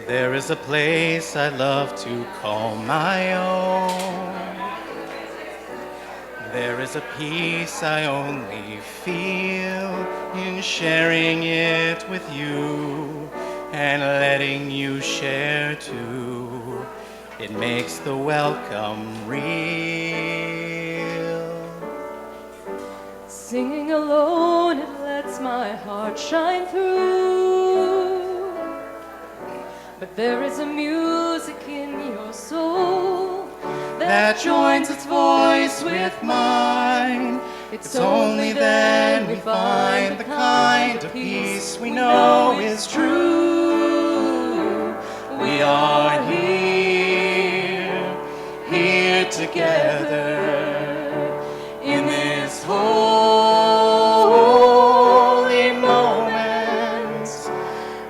There is a place I love to call my own. There is a peace I only feel in sharing it with you and letting you share too. It makes the welcome real. Singing alone, it lets my heart shine through. But there is a music in your soul that joins its voice with mine. It's only then we find the kind of peace we know is true. We are here together in this holy moment,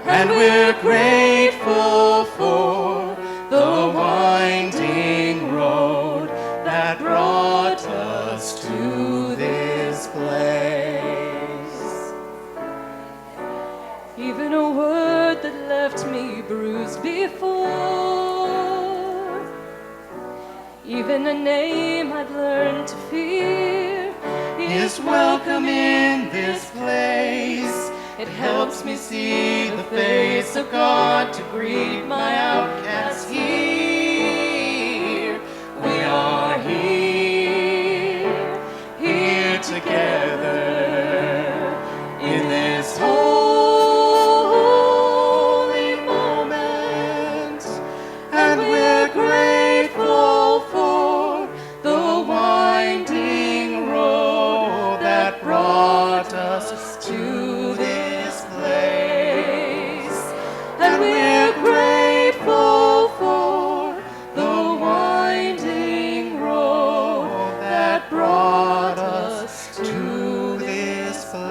and we're grateful for the winding road that brought us to this place. Even a word that left me bruised before, even a name I'd learned to fear, is welcome in this place. It helps me see the face of God to greet my outcasts here. We are here together in this holy moment, and we're grateful for the winding road that brought us to this place. And we're grateful for the winding road that brought us to this place.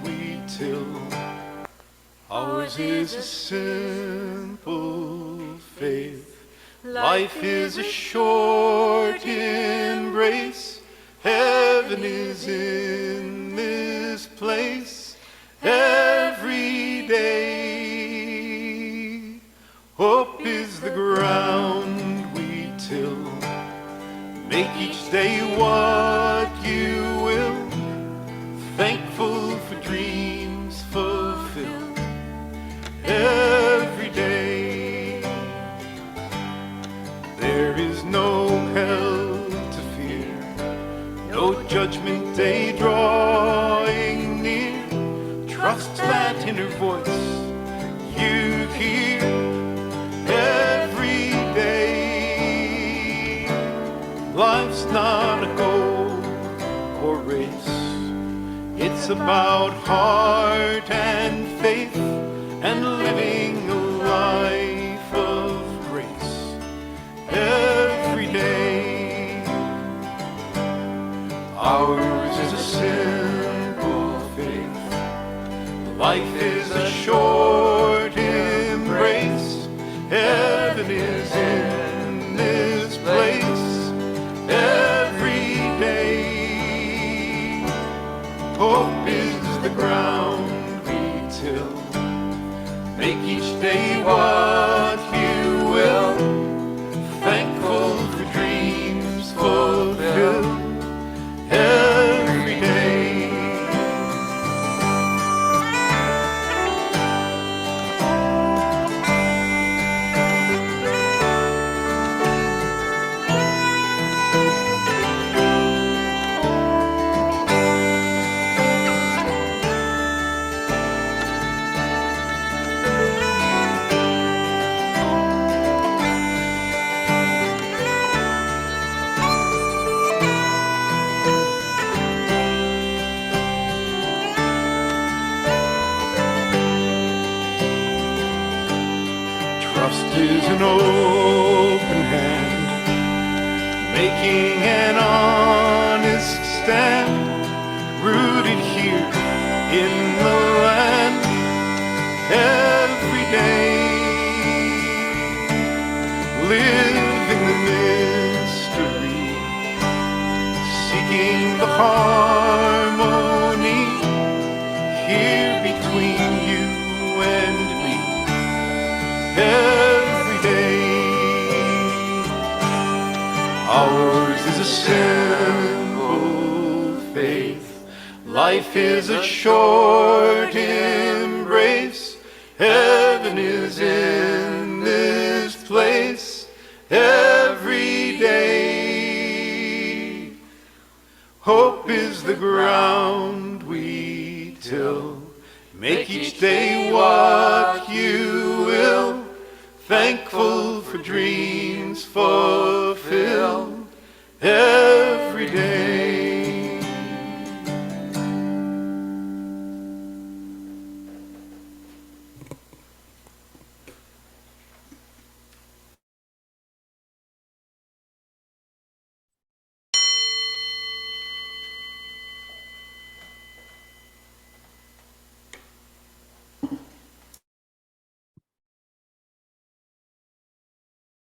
We till ours is a simple faith. Life is a short embrace. Heaven is in this place every day. Hope is the ground we till. Make each day what you will. Thankful for dreams fulfilled every day. There is no hell to fear, no judgment day drawing near. Trust that inner voice you hear every day. Life's not a goal or race. It's about heart and faith and living a life of grace every day. Ours is a simple faith. Life is a short embrace. Heaven is in this place day what you will, thankful for dreams fulfilled every day. Trust is an open hand, making an honest stand, rooted here in the land every day, living the mystery, seeking the harmony here between you and me every day. Ours is a simple faith. Life is a short embrace. Heaven is in this place every day. Hope is the ground we till. Make each day what you will, thankful for dreams fulfilled every day.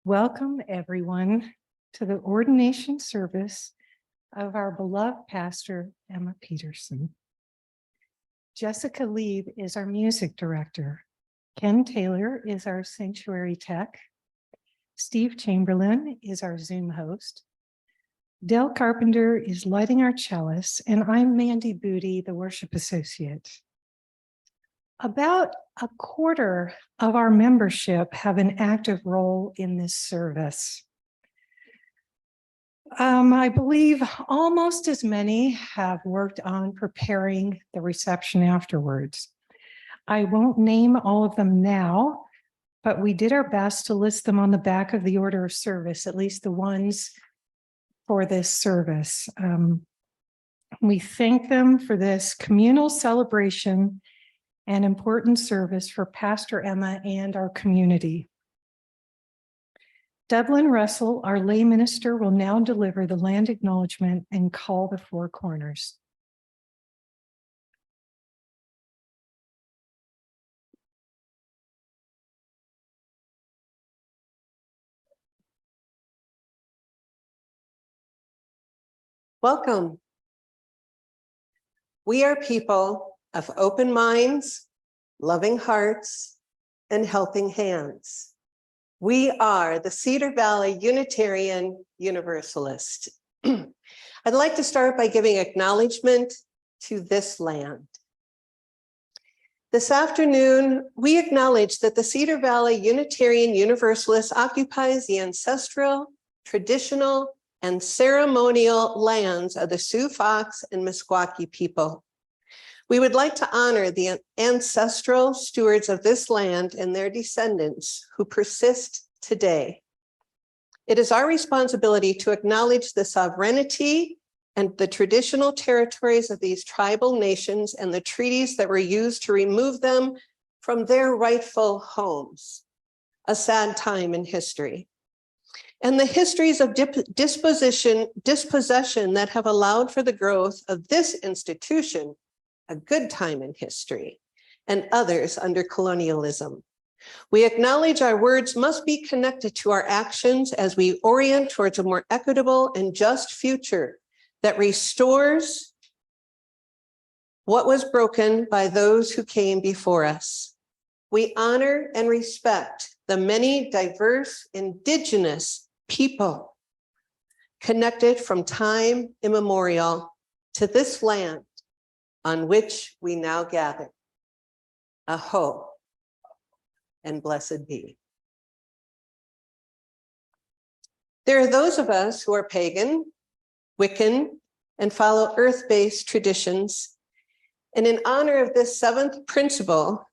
Welcome, everyone, to the ordination service of our beloved pastor, Emma Peterson. Jessica Lieb is our music director. Ken Taylor is our sanctuary tech. Steve Chamberlain is our Zoom host. Dell Carpenter is lighting our chalice, and I'm Mandy Booty, the worship associate. About a quarter of our membership have an active role in this service. I believe almost as many have worked on preparing the reception afterwards. I won't name all of them now, but we did our best to list them on the back of the order of service, at least the ones for this service. We thank them for this communal celebration and important service for Pastor Emma and our community. Devlin Russell, our lay minister, will now deliver the land acknowledgement and call the four corners. Welcome. We are people of open minds, loving hearts, and helping hands. We are the Cedar Valley Unitarian Universalists. I'd like to start by giving acknowledgement to this land. This afternoon, we acknowledge that the Cedar Valley Unitarian Universalist occupies the ancestral, traditional, and ceremonial lands of the Sioux Fox and Meskwaki people. We would like to honor the ancestral stewards of this land and their descendants who persist today. It is our responsibility to acknowledge the sovereignty and the traditional territories of these tribal nations and the treaties that were used to remove them from their rightful homes. A sad time in history. And the histories of dispossession that have allowed for the growth of this institution, a good time in history, and others under colonialism. We acknowledge our words must be connected to our actions as we orient towards a more equitable and just future that restores what was broken by those who came before us. we honor and respect the many diverse indigenous people connected from time immemorial to this land on which we now gather. Aho, and blessed be. There are those of us who are pagan, Wiccan, and follow earth-based traditions. And in honor of this seventh principle,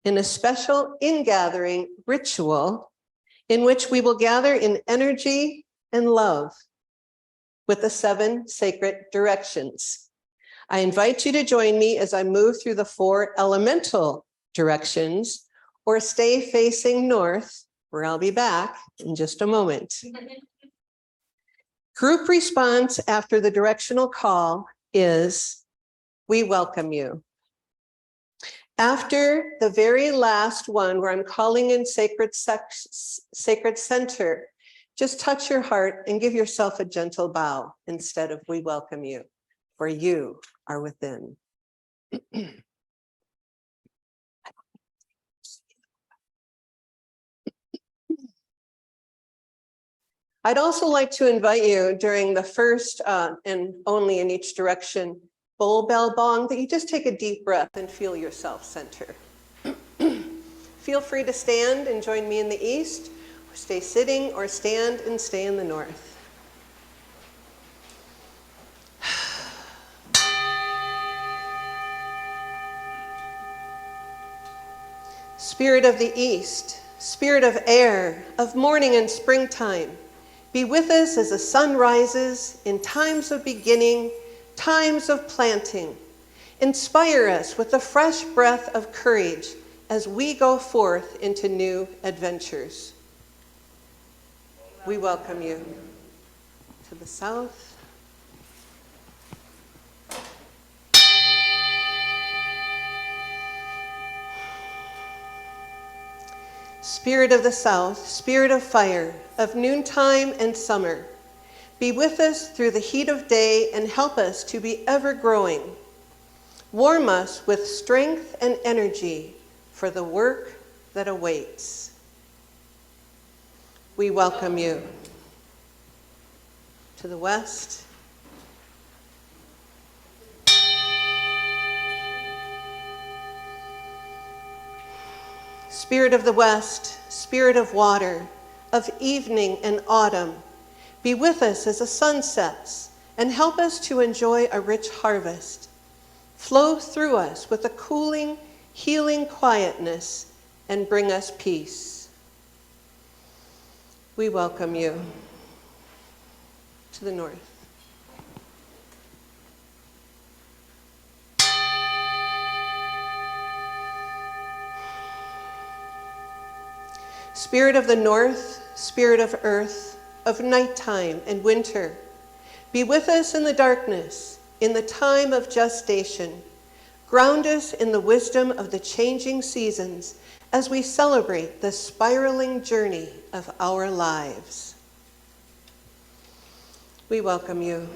in a special ingathering ritual in which we will gather in energy and love with the 7 sacred directions. I invite you to join me as I move through the 4 elemental directions, or stay facing north, where I'll be back in just a moment. Group response after the directional call is, we welcome you. After the very last one, where I'm calling in sacred center, just touch your heart and give yourself a gentle bow instead of we welcome you, for you are within. I'd also like to invite you during the first and only in each direction bowl bell bong that you just take a deep breath and feel yourself center. Feel free to stand and join me in the east, or stay sitting, or stand and stay in the north. Spirit of the east, spirit of air, of morning and springtime, be with us as the sun rises in times of beginning, times of planting. Inspire us with the fresh breath of courage as we go forth into new adventures. We welcome you to the south. Spirit of the south, spirit of fire, of noontime and summer, be with us through the heat of day and help us to be ever growing. Warm us with strength and energy for the work that awaits. We welcome you to the west. Spirit of the west, spirit of water, of evening and autumn, be with us as the sun sets and help us to enjoy a rich harvest. Flow through us with a cooling, healing quietness and bring us peace. We welcome you to the north. Spirit of the north, spirit of earth, of nighttime and winter, be with us in the darkness, in the time of gestation. Ground us in the wisdom of the changing seasons as we celebrate the spiraling journey of our lives. We welcome you.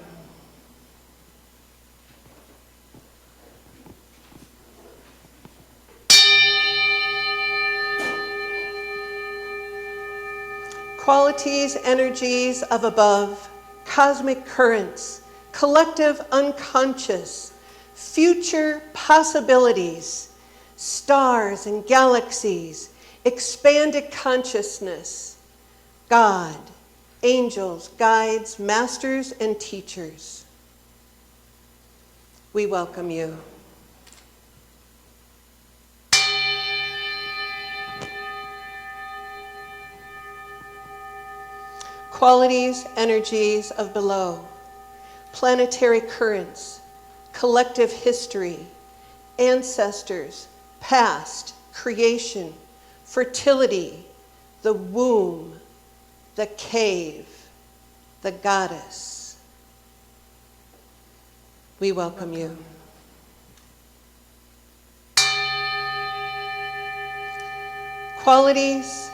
Qualities, energies of above, cosmic currents, collective unconscious, future possibilities, stars and galaxies, expanded consciousness, God, angels, guides, masters, and teachers. We welcome you. Qualities, energies of below, planetary currents, collective history, ancestors, past, creation, fertility, the womb, the cave, the goddess. We welcome you. Qualities,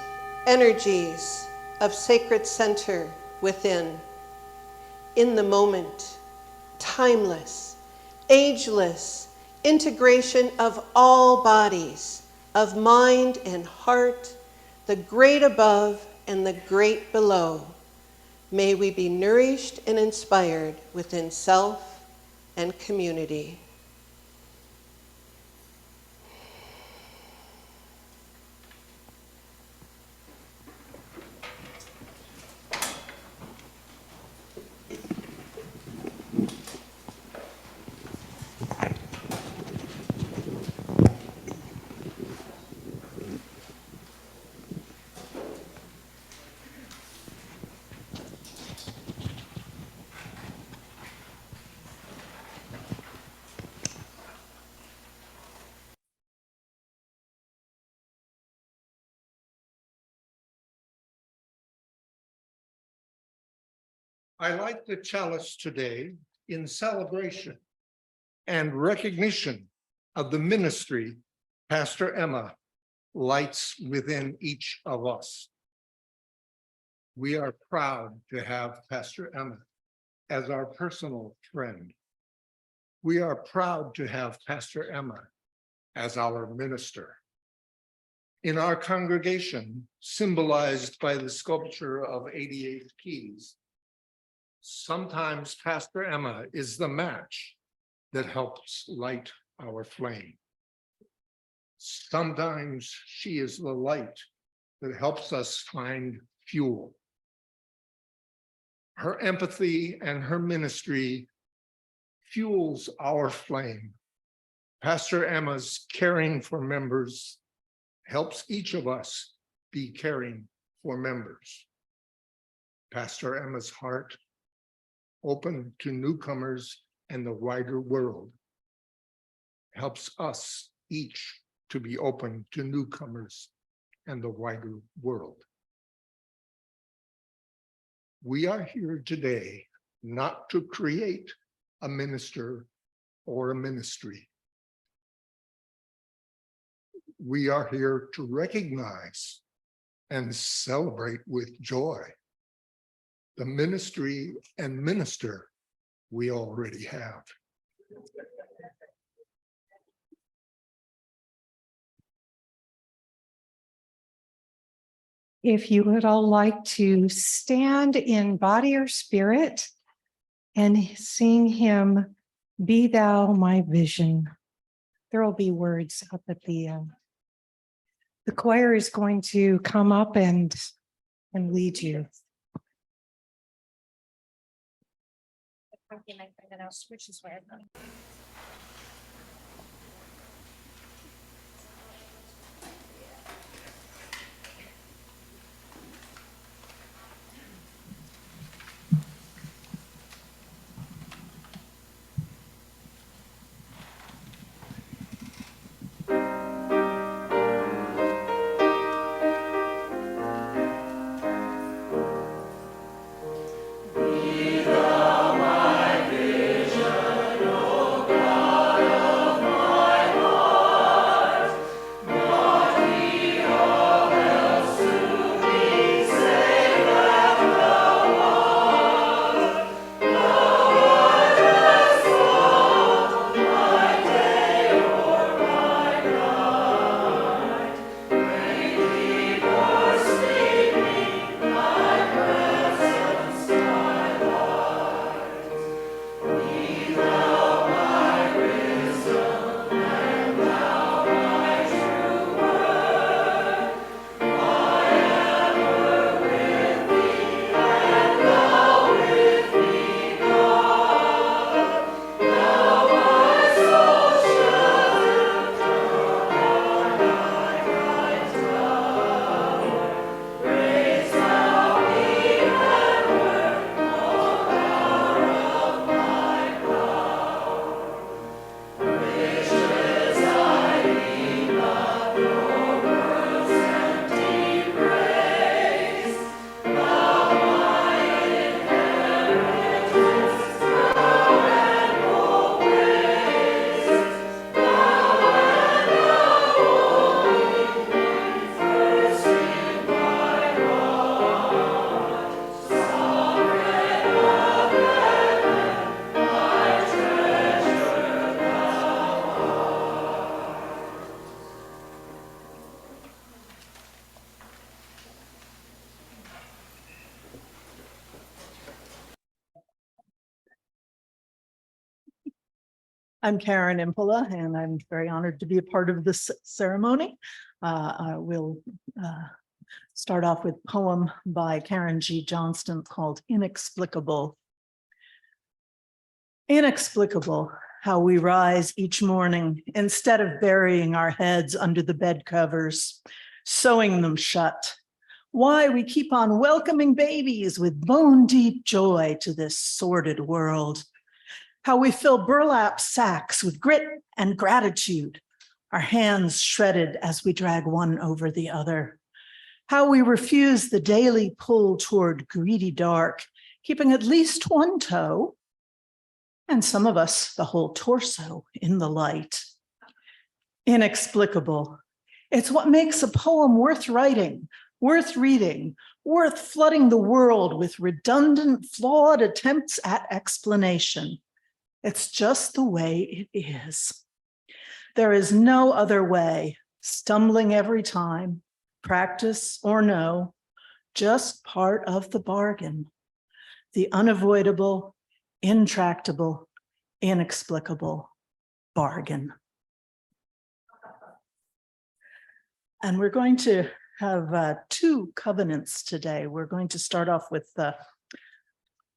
energies of sacred center within, in the moment, timeless, ageless, integration of all bodies, of mind and heart, the great above and the great below. May we be nourished and inspired within self and community. I light the chalice today in celebration and recognition of the ministry Pastor Emma lights within each of us. We are proud to have Pastor Emma as our personal friend. We are proud to have Pastor Emma as our minister. In our congregation, symbolized by the sculpture of 88 keys, sometimes Pastor Emma is the match that helps light our flame. Sometimes she is the light that helps us find fuel. Her empathy and her ministry fuels our flame. Pastor Emma's caring for members helps each of us be caring for members. Pastor Emma's heart, open to newcomers and the wider world, helps us each to be open to newcomers and the wider world. We are here today not to create a minister or a ministry. We are here to recognize and celebrate with joy the ministry and minister we already have. If you would all like to stand in body or spirit and sing hymn, Be Thou My Vision. There will be words up at the end. The choir is going to come up and lead you. Be thou my vision, O I'm Karen Impola, and I'm very honored to be a part of this ceremony. I will start off with a poem by Karen G. Johnston called Inexplicable. Inexplicable how we rise each morning instead of burying our heads under the bed covers, sewing them shut. Why we keep on welcoming babies with bone-deep joy to this sordid world. How we fill burlap sacks with grit and gratitude, our hands shredded as we drag one over the other. How we refuse the daily pull toward greedy dark, keeping at least one toe, and some of us the whole torso in the light. Inexplicable. It's what makes a poem worth writing, worth reading, worth flooding the world with redundant, flawed attempts at explanation. It's just the way it is. There is no other way, stumbling every time, practice or no, just part of the bargain. The unavoidable, intractable, inexplicable bargain. And we're going to have two covenants today. We're going to start off with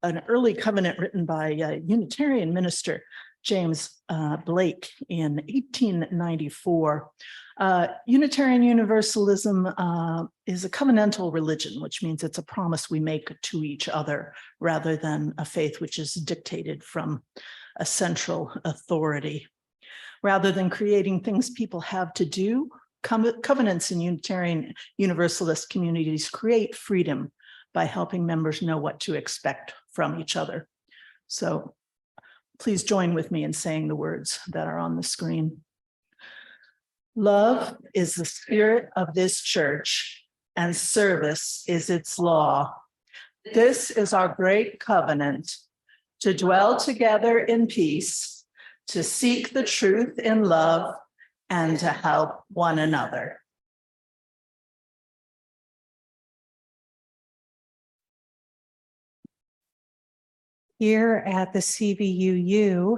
an early covenant written by Unitarian minister James Blake in 1894. Unitarian Universalism is a covenantal religion, which means it's a promise we make to each other rather than a faith which is dictated from a central authority. Rather than creating things people have to do, covenants in Unitarian Universalist communities create freedom by helping members know what to expect from each other. So please join with me in saying the words that are on the screen. Love is the spirit of this church, and service is its law. This is our great covenant, to dwell together in peace, to seek the truth in love, and to help one another. Here at the CVUU,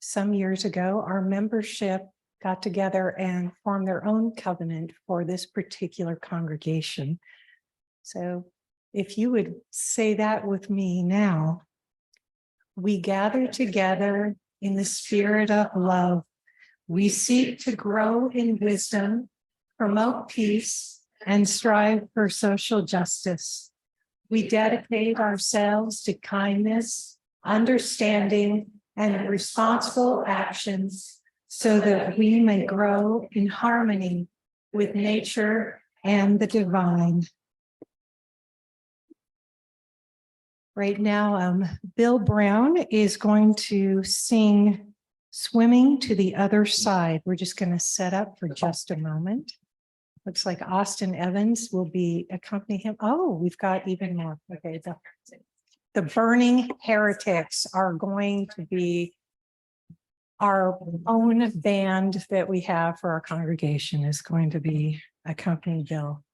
some years ago, our membership got together and formed their own covenant for this particular congregation. So if you would say that with me now, we gather together in the spirit of love. We seek to grow in wisdom, promote peace, and strive for social justice. We dedicate ourselves to kindness, understanding, and responsible actions so that we may grow in harmony with nature and the divine. Right now, Bill Brown is going to sing Swimming to the Other Side. We're just going to set up for just a moment. Looks like Austin Evans will be accompanying him. Oh, we've got even more. Okay, the Burning Heretics are going to be our own band that we have for our congregation is going to be accompanying Bill.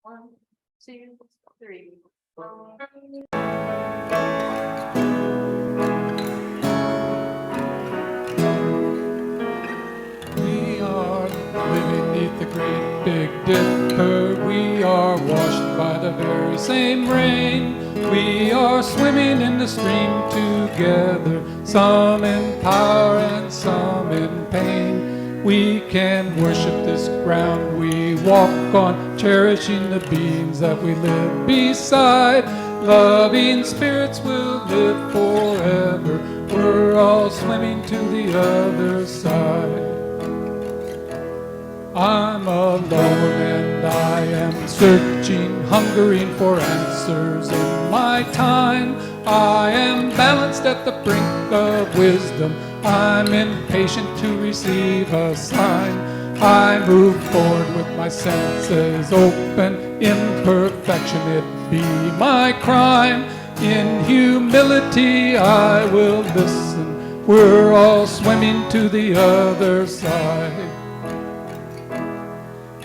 One, two, three. We are living beneath the great big dipper. We are washed by the very same rain. We are swimming in the stream together, some in power and some in pain. We can worship this ground we walk on, cherishing the beings that we live beside. Loving spirits will live forever. We're all swimming to the other side. I'm alone and I am searching, hungering for answers in my time. I am balanced at the brink of wisdom. I'm impatient to receive a sign. I move forward with my senses open. Imperfection, it be my crime. In humility I will listen. We're all swimming to the other side.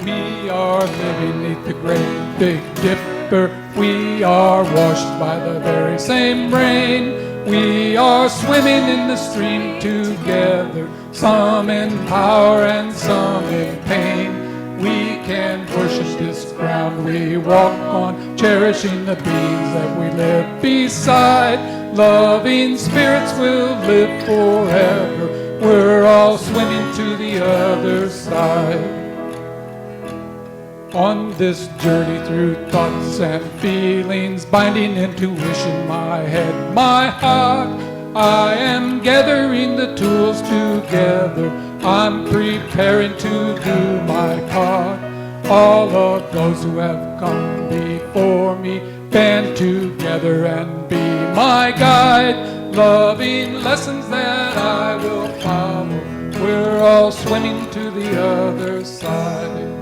We are living beneath the great big dipper. We are washed by the very same rain. We are swimming in the stream together, some in power and some in pain. We can worship this ground we walk on, cherishing the beings that we live beside. Loving spirits will live forever. We're all swimming to the other side. On this journey through thoughts and feelings, binding intuition, my head, my heart, I am gathering the tools together. I'm preparing to do my part. All of those who have come before me band together and be my guide. Loving lessons that I will follow. We're all swimming to the other side.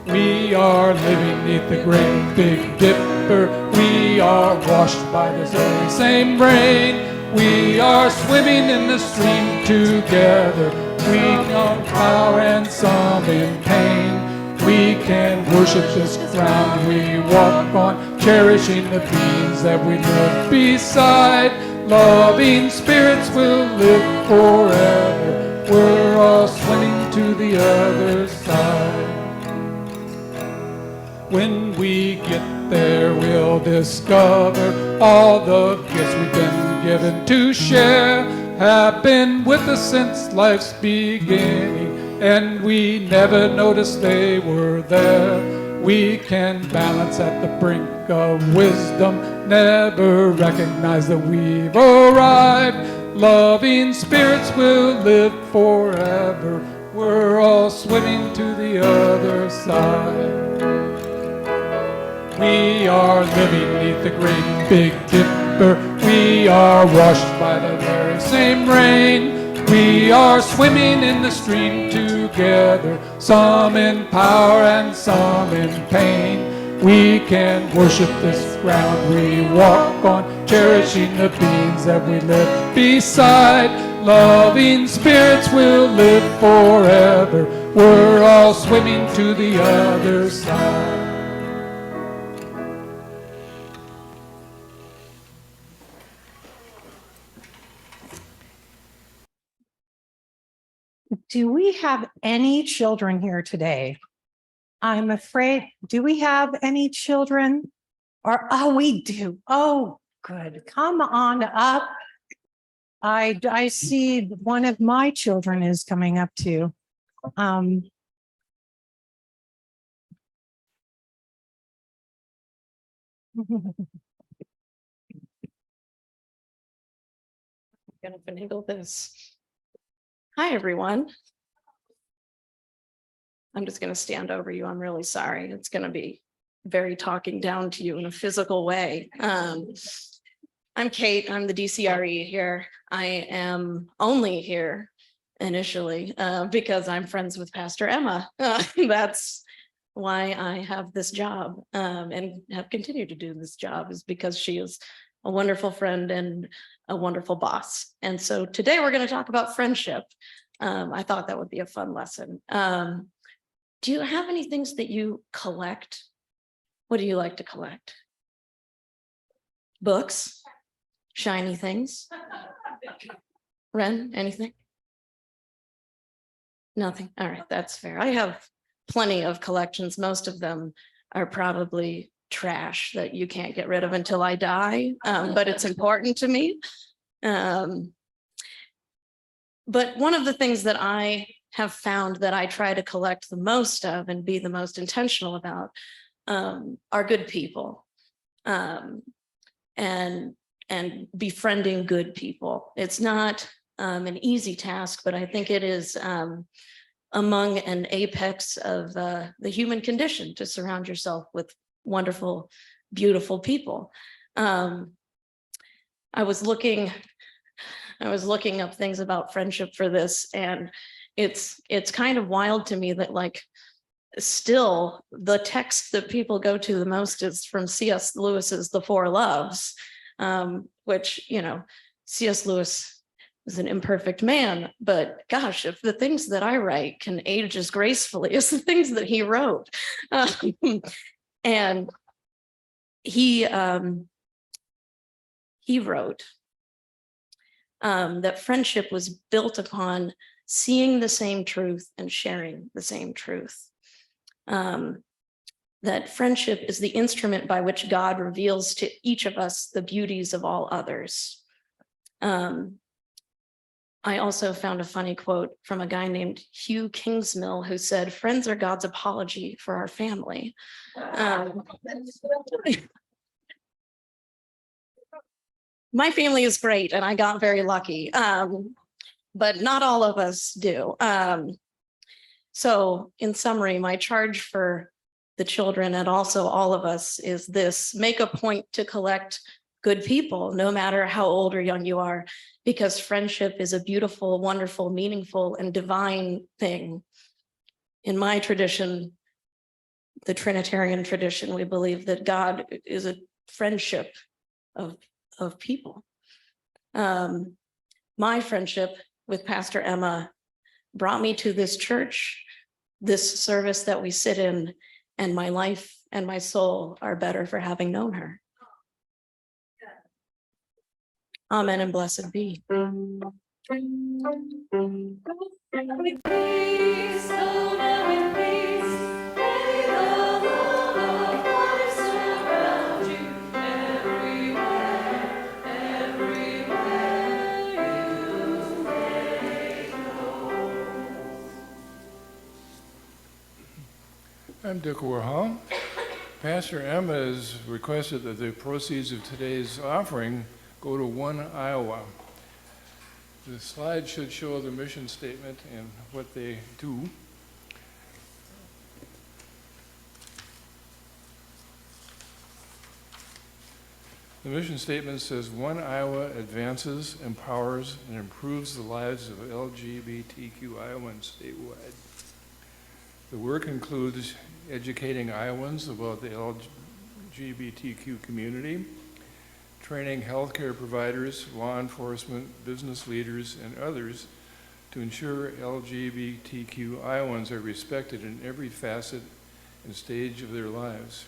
We are living beneath the great big dipper. We are washed by the very same rain. We are swimming in the stream together. We know power and some in pain. We can worship this ground we walk on, cherishing the beings that we live beside. Loving spirits will live forever. We're all swimming to the other side. When we get there, we'll discover all the gifts we've been given to share have been with us since life's beginning, and we never noticed they were there. We can balance at the brink of wisdom, never recognize that we've arrived. Loving spirits will live forever. We're all swimming to the other side. We are living beneath the great big dipper. We are washed by the very same rain. We are swimming in the stream together, some in power and some in pain. We can worship this ground we walk on, cherishing the beings that we live beside. Loving spirits will live forever. We're all swimming to the other side. Do we have any children here today? I'm afraid, do we have any children? Or, oh, we do. Oh, good. Come on up. I see one of my children is coming up too. Gonna finagle this. Hi, everyone. I'm just gonna stand over you. I'm really sorry. It's gonna be very talking down to you in a physical way. I'm Kate. I'm the DCRE here. I am only here initially because I'm friends with Pastor Emma. That's why I have this job and have continued to do this job, is because she is a wonderful friend and a wonderful boss. And so today we're going to talk about friendship. I thought that would be a fun lesson. Do you have any things that you collect? What do you like to collect? Books, shiny things. Ren, anything? Nothing. All right, that's fair. I have plenty of collections. Most of them are probably trash that you can't get rid of until I die, but it's important to me. But one of the things that I have found that I try to collect the most of and be the most intentional about are good people, and befriending good people. It's not an easy task, but I think it is among an apex of the human condition to surround yourself with wonderful, beautiful people. I was looking up things about friendship for this, and it's kind of wild to me that like still the text that people go to the most is from C.S. Lewis's The Four Loves, which, you know, C.S. Lewis is an imperfect man, but gosh, if the things that I write can age as gracefully as the things that he wrote. And he wrote that friendship was built upon seeing the same truth and sharing the same truth. That friendship is the instrument by which God reveals to each of us the beauties of all others. I also found a funny quote from a guy named Hugh Kingsmill, who said, "Friends are God's apology for our family." My family is great, and I got very lucky, but not all of us do. So in summary, my charge for the children and also all of us is this: make a point to collect good people, no matter how old or young you are, because friendship is a beautiful, wonderful, meaningful, and divine thing. In my tradition, the Trinitarian tradition, we believe that God is a friendship of people. My friendship with Pastor Emma brought me to this church, this service that we sit in, and my life and my soul are better for having known her. Amen and blessed be. I'm Dick Warhol. Pastor Emma has requested that the proceeds of today's offering go to One Iowa. The slide should show the mission statement and what they do. The mission statement says, One Iowa advances, empowers, and improves the lives of LGBTQ Iowans statewide. The work includes educating Iowans about the LGBTQ community, training healthcare providers, law enforcement, business leaders, and others to ensure LGBTQ Iowans are respected in every facet and stage of their lives,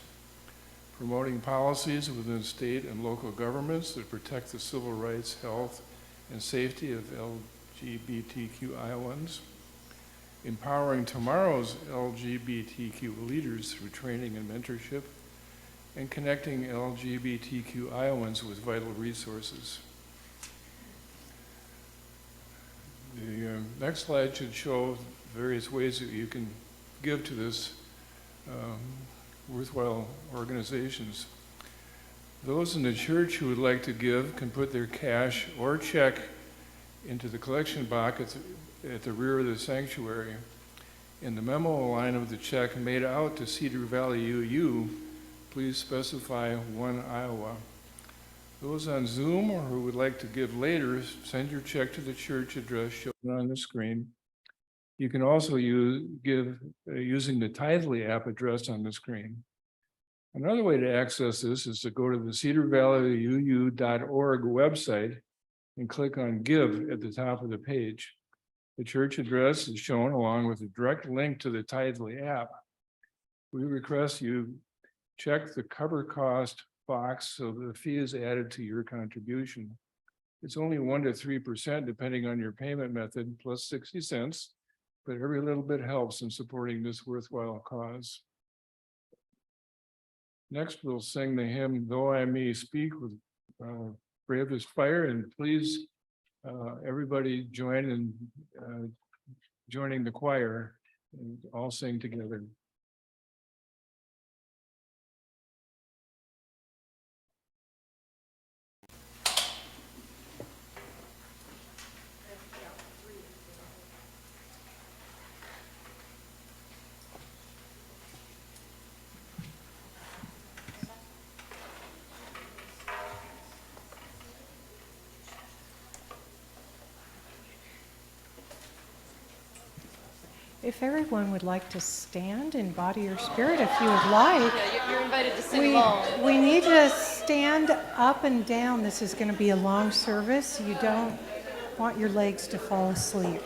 promoting policies within state and local governments that protect the civil rights, health, and safety of LGBTQ Iowans, empowering tomorrow's LGBTQ leaders through training and mentorship, and connecting LGBTQ Iowans with vital resources. The next slide should show various ways that you can give to this worthwhile organizations. Those in the church who would like to give can put their cash or check into the collection box at the rear of the sanctuary. In the memo line of the check made out to Cedar Valley UU, please specify One Iowa. Those on Zoom or who would like to give later, send your check to the church address shown on the screen. You can also give using the Tithely app address on the screen. Another way to access this is to go to the cedarvalleyuu.org website and click on Give at the top of the page. The church address is shown along with a direct link to the Tithely app. We request you check the cover cost box so the fee is added to your contribution. It's only 1 to 3% depending on your payment method, plus 60 cents, but every little bit helps in supporting this worthwhile cause. Next, we'll sing the hymn, Though I May Speak, with bravest fire, and please everybody join in joining the choir and all sing together. If everyone would like to stand in body or spirit, if you would like. Yeah, you're invited to sing along. We need to stand up and down. This is going to be a long service. You don't want your legs to fall asleep.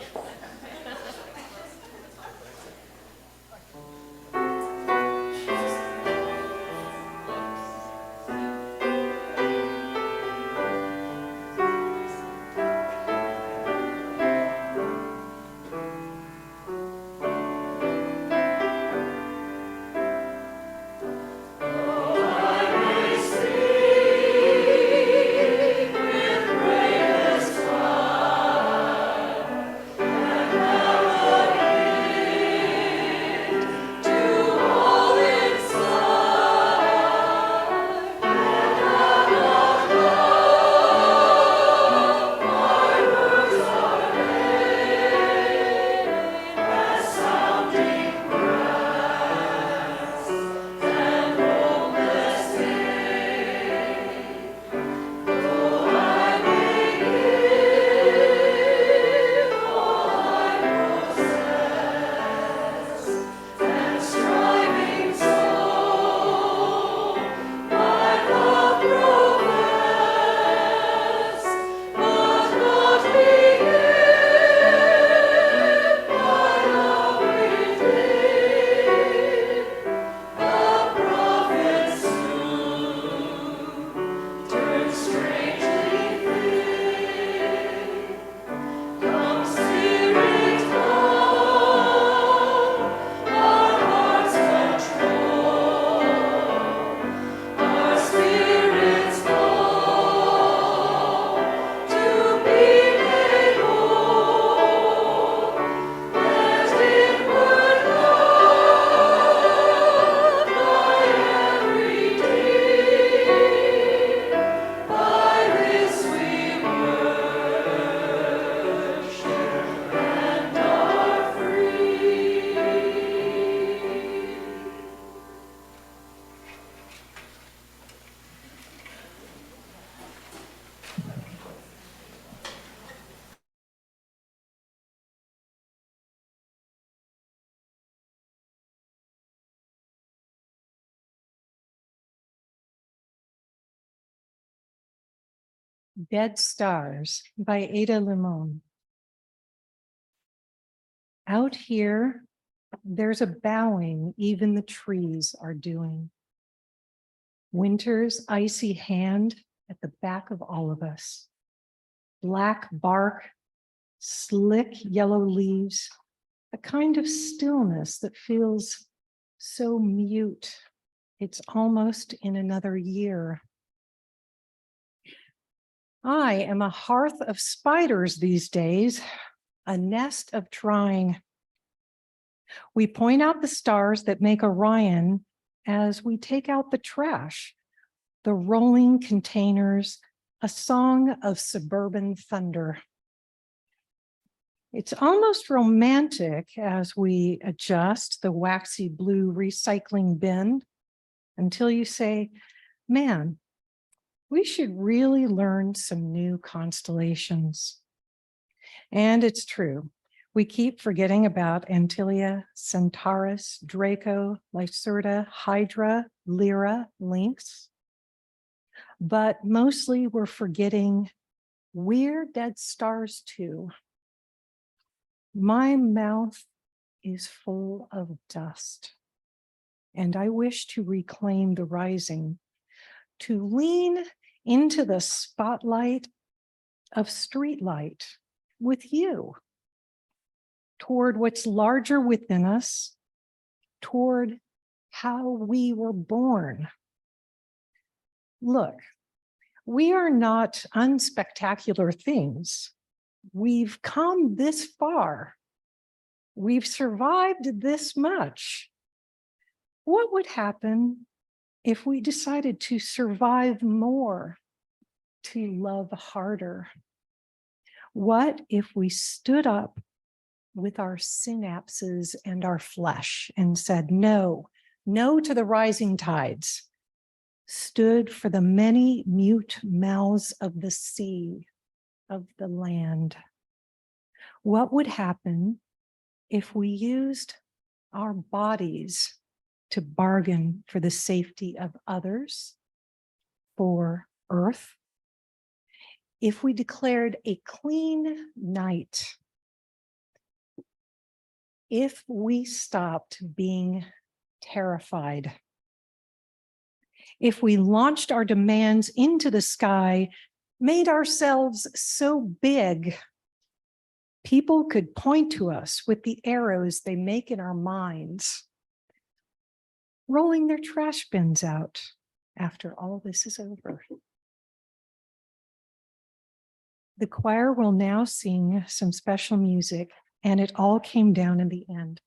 Dead Stars by Ada Limon. Out here, there's a bowing even the trees are doing. Winter's icy hand at the back of all of us. Black bark, slick yellow leaves, a kind of stillness that feels so mute. It's almost in another year. I am a hearth of spiders these days, a nest of trying. We point out the stars that make Orion as we take out the trash, the rolling containers, a song of suburban thunder. It's almost romantic as we adjust the waxy blue recycling bin until you say, man, we should really learn some new constellations. And it's true. We keep forgetting about Antilia, Centaurus, Draco, Lycerta, Hydra, Lyra, Lynx. But mostly we're forgetting we're dead stars too. My mouth is full of dust, and I wish to reclaim the rising, to lean into the spotlight of streetlight with you, toward what's larger within us, toward how we were born. Look, we are not unspectacular things. We've come this far. We've survived this much. What would happen if we decided to survive more, to love harder? What if we stood up with our synapses and our flesh and said, no, no to the rising tides, stood for the many mute mouths of the sea, of the land? What would happen if we used our bodies to bargain for the safety of others, for Earth, if we declared a clean night, if we stopped being terrified, if we launched our demands into the sky, made ourselves so big, people could point to us with the arrows they make in our minds, rolling their trash bins out after all this is over. The choir will now sing some special music, and it all came down in the end.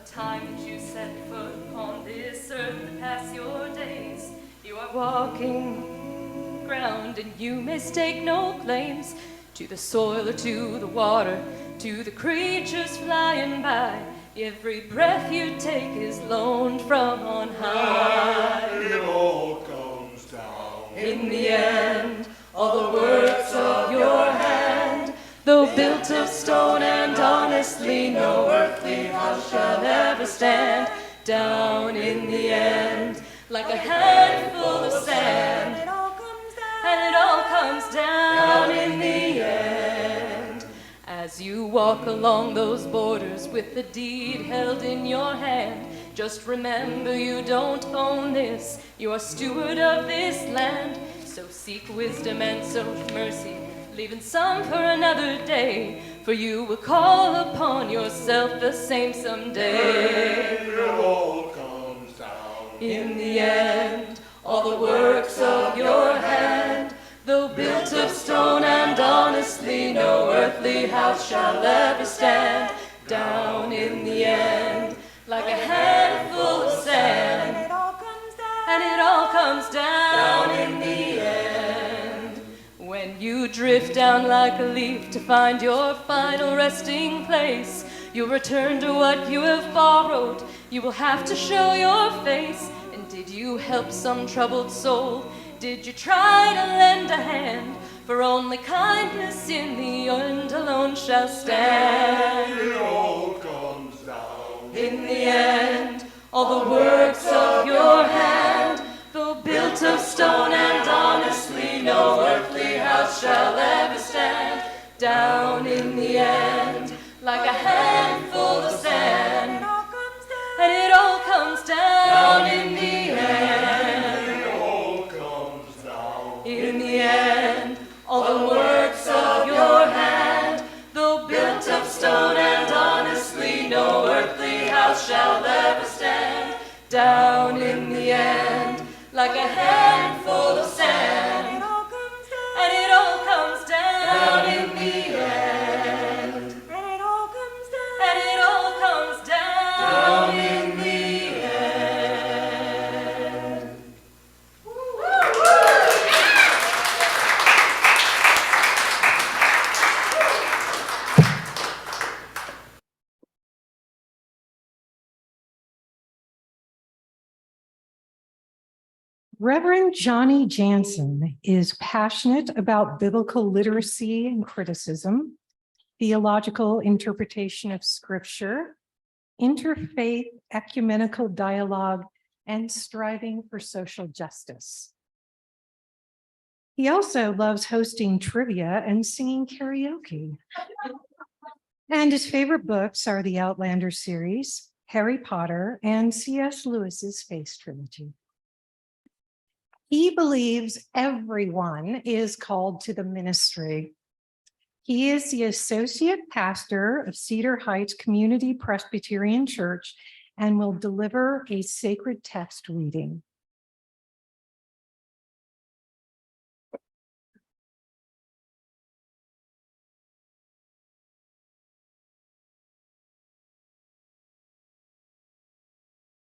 Time that you set foot upon this earth to pass your days, you are walking ground, and you may stake no claims to the soil or to the water, to the creatures flying by. Every breath you take is loaned from on high. It all comes down. In the end, all the works of your hand, though built of stone and honestly, no earthly house shall ever stand. Down in the end, like a handful of sand, and it all comes down in the end. As you walk along those borders with the deed held in your hand, just remember you don't own this, you are steward of this land. So seek wisdom and so mercy, leaving some for another day, for you will call upon yourself the same someday. It all comes down. In the end, all the works of your hand, though built of stone and honestly, no earthly house shall ever stand. Down in the end, like a handful of sand, and it all comes down in the end. When you drift down like a leaf to find your final resting place, you'll return to what you have borrowed. You will have to show your face. And did you help some troubled soul? Did you try to lend a hand? For only kindness in the end alone shall stand. It all comes down. In the end, all the works of your hand, though built of stone and honestly, no earthly house shall ever stand. Down in the end, like a handful of sand, and it all comes down in the end. It all comes down. In the end, all the works of your hand, though built of stone and honestly, no earthly house shall ever stand. Down in the end, like a handful of sand, and it all comes down in the end. And it all comes down in the end. Reverend Johnny Jansen is passionate about biblical literacy and criticism, theological interpretation of scripture, interfaith ecumenical dialogue, and striving for social justice. He also loves hosting trivia and singing karaoke. And his favorite books are the Outlander series, Harry Potter, and C.S. Lewis's Space Trilogy. He believes everyone is called to the ministry. He is the associate pastor of Cedar Heights Community Presbyterian Church and will deliver a sacred text reading.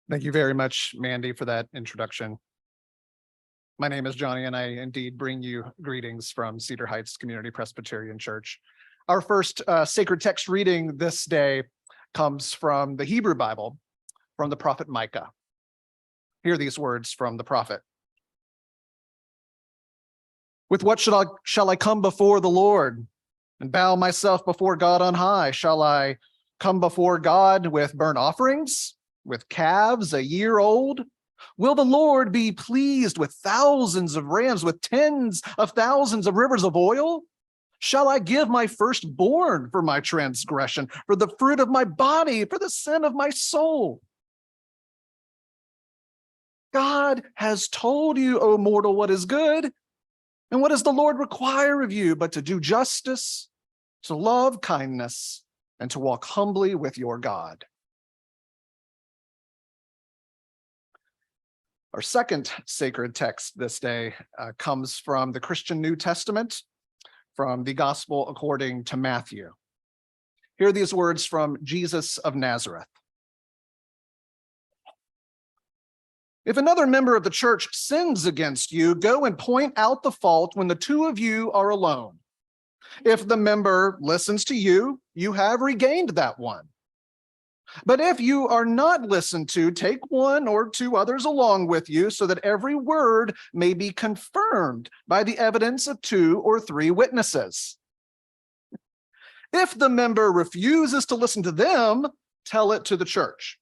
Thank you very much, Mandy, for that introduction. My name is Johnny, and I indeed bring you greetings from Cedar Heights Community Presbyterian Church. Our first sacred text reading this day comes from the Hebrew Bible, from the prophet Micah. Hear these words from the prophet. With what shall I come before the Lord and bow myself before God on high? Shall I come before God with burnt offerings, with calves a year old? Will the Lord be pleased with thousands of rams, with tens of thousands of rivers of oil? Shall I give my firstborn for my transgression, for the fruit of my body, for the sin of my soul? God has told you, O mortal, what is good. And what does the Lord require of you but to do justice, to love kindness, and to walk humbly with your God? Our second sacred text this day comes from the Christian New Testament, from the Gospel according to Matthew. Hear these words from Jesus of Nazareth. If another member of the church sins against you, go and point out the fault when the two of you are alone. If the member listens to you, you have regained that one. But if you are not listened to, take one or two others along with you, so that every word may be confirmed by the evidence of 2 or 3 witnesses. If the member refuses to listen to them, tell it to the church.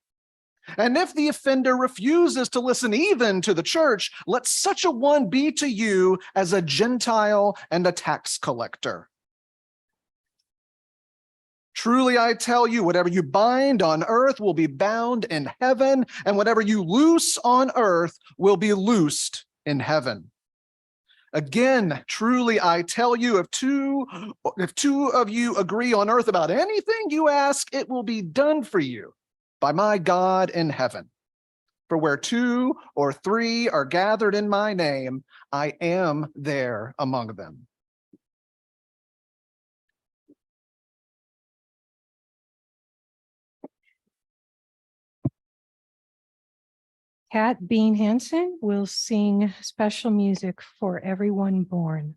And if the offender refuses to listen even to the church, let such a one be to you as a Gentile and a tax collector. Truly, I tell you, whatever you bind on earth will be bound in heaven, and whatever you loose on earth will be loosed in heaven. Again, truly, I tell you, if two of you agree on earth about anything you ask, it will be done for you by my God in heaven. For where 2 or 3 are gathered in my name, I am there among them. Kat Bean Hansen will sing special music for everyone born.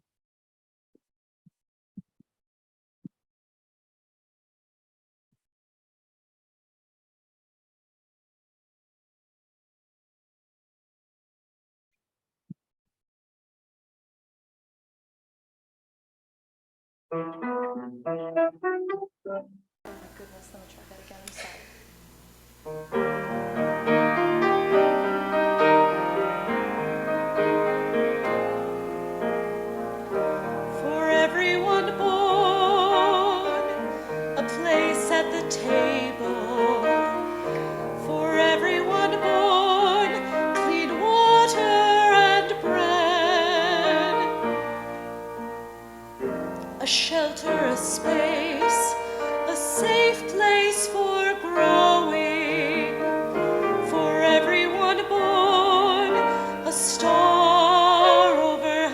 Oh my goodness, let me try that again, I'm sorry. For everyone born, a place at the table. For everyone born, clean water and bread. A shelter, a space, a safe place for growing. For everyone born, a star overhead.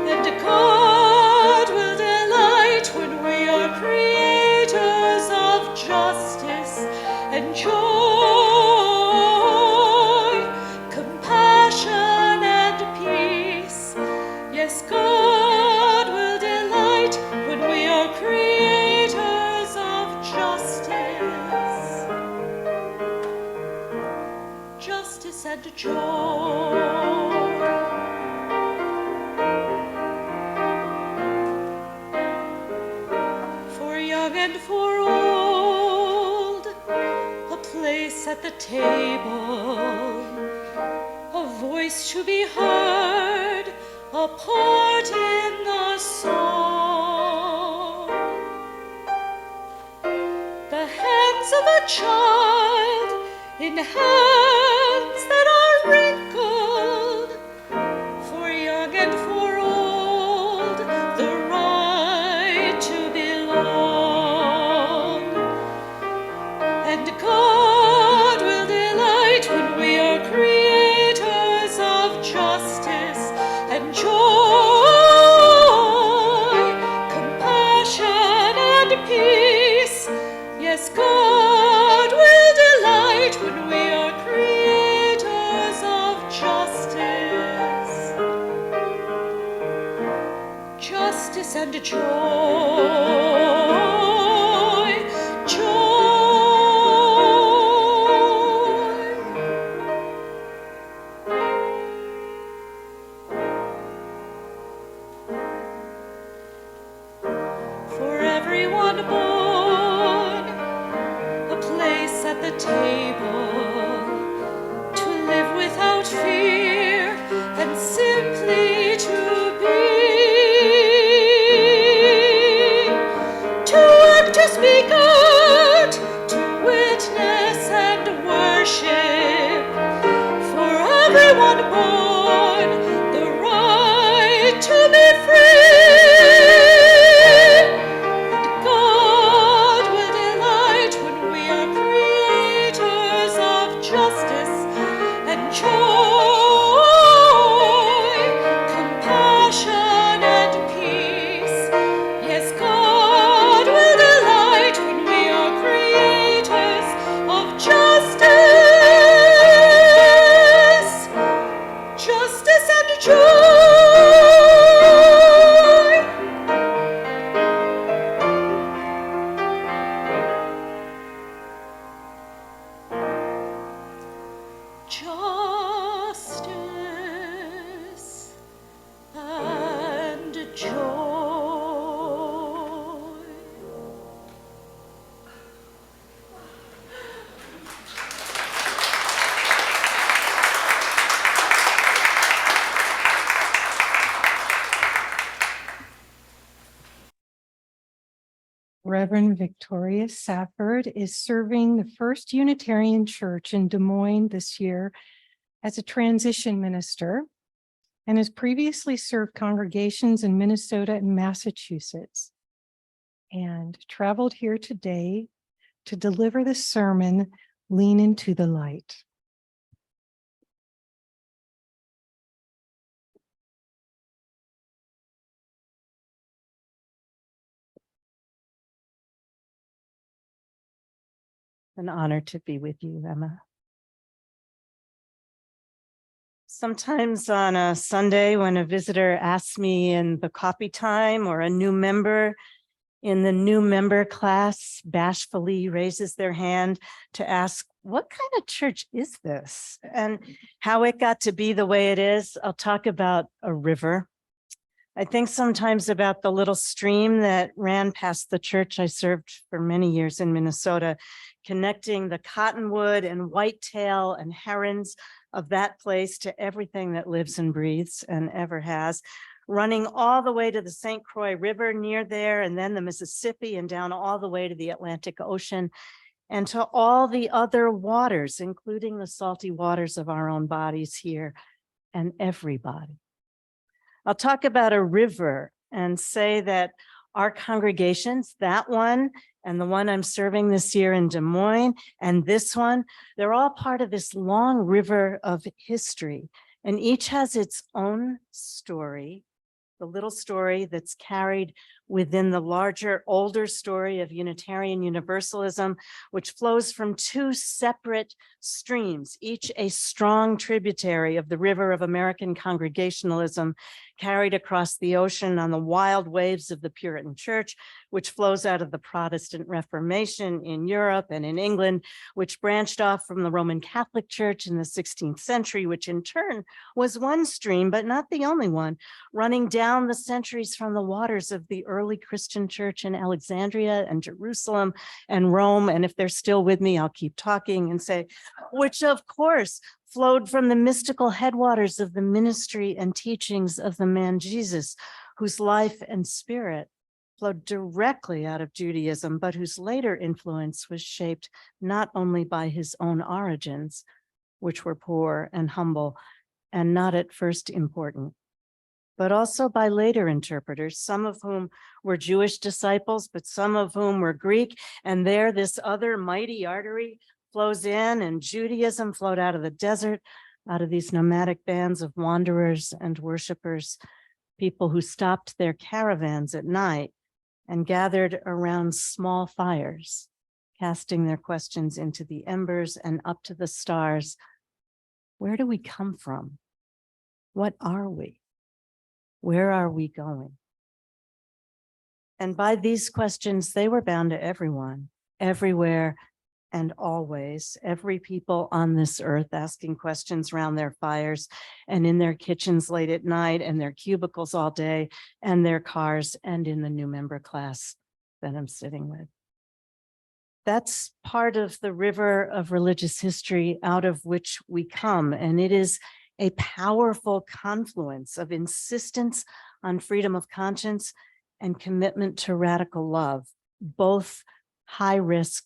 And God will delight when we are creators of justice and joy, compassion and peace. Yes, God will delight when we are creators of justice and joy. For young and for old, a place at the table, a voice to be heard, a part in the song. hands of a child, in hands that are wrinkled, for young and for old, the right to belong. And God will delight when we are creators of justice and joy, compassion and peace. Yes, God will delight when we are creators of justice, justice and joy, joy. For everyone born, a place at the table, to live without fear and simply to be, to work, to speak out, to witness and worship. For everyone born, the right to be free. God will delight when we are creators of justice and joy, compassion and peace. Yes, God will delight when we are creators of justice, justice and joy. Justice and joy. Reverend Victoria Safford is serving the First Unitarian Church in Des Moines this year as a transition minister and has previously served congregations in Minnesota and Massachusetts, and traveled here today to deliver the sermon, Lean into the Light. An honor to be with you, Emma. Sometimes on a Sunday when a visitor asks me in the coffee time, or a new member in the new member class bashfully raises their hand to ask, what kind of church is this? And how it got to be the way it is, I'll talk about a river. I think sometimes about the little stream that ran past the church I served for many years in Minnesota, connecting the cottonwood and whitetail and herons of that place to everything that lives and breathes and ever has, running all the way to the St. Croix River near there, and then the Mississippi, and down all the way to the Atlantic Ocean, and to all the other waters, including the salty waters of our own bodies here, and everybody. I'll talk about a river and say that our congregations, that one and the one I'm serving this year in Des Moines, and this one, they're all part of this long river of history, and each has its own story, the little story that's carried within the larger, older story of Unitarian Universalism, which flows from two separate streams, each a strong tributary of the river of American Congregationalism, carried across the ocean on the wild waves of the Puritan Church, which flows out of the Protestant Reformation in Europe and in England, which branched off from the Roman Catholic Church in the 16th century, which in turn was one stream, but not the only one, running down the centuries from the waters of the early Christian church in Alexandria and Jerusalem and Rome. And if they're still with me, I'll keep talking and say, which of course flowed from the mystical headwaters of the ministry and teachings of the man Jesus, whose life and spirit flowed directly out of Judaism, but whose later influence was shaped not only by his own origins, which were poor and humble and not at first important, but also by later interpreters, some of whom were Jewish disciples, but some of whom were Greek. And there, this other mighty artery flows in, and Judaism flowed out of the desert, out of these nomadic bands of wanderers and worshipers, people who stopped their caravans at night and gathered around small fires, casting their questions into the embers and up to the stars. Where do we come from? What are we? Where are we going? And by these questions, they were bound to everyone, everywhere, and always. Every people on this earth asking questions around their fires and in their kitchens late at night and their cubicles all day and their cars and in the new member class that I'm sitting with. That's part of the river of religious history out of which we come, and it is a powerful confluence of insistence on freedom of conscience and commitment to radical love, both high risk,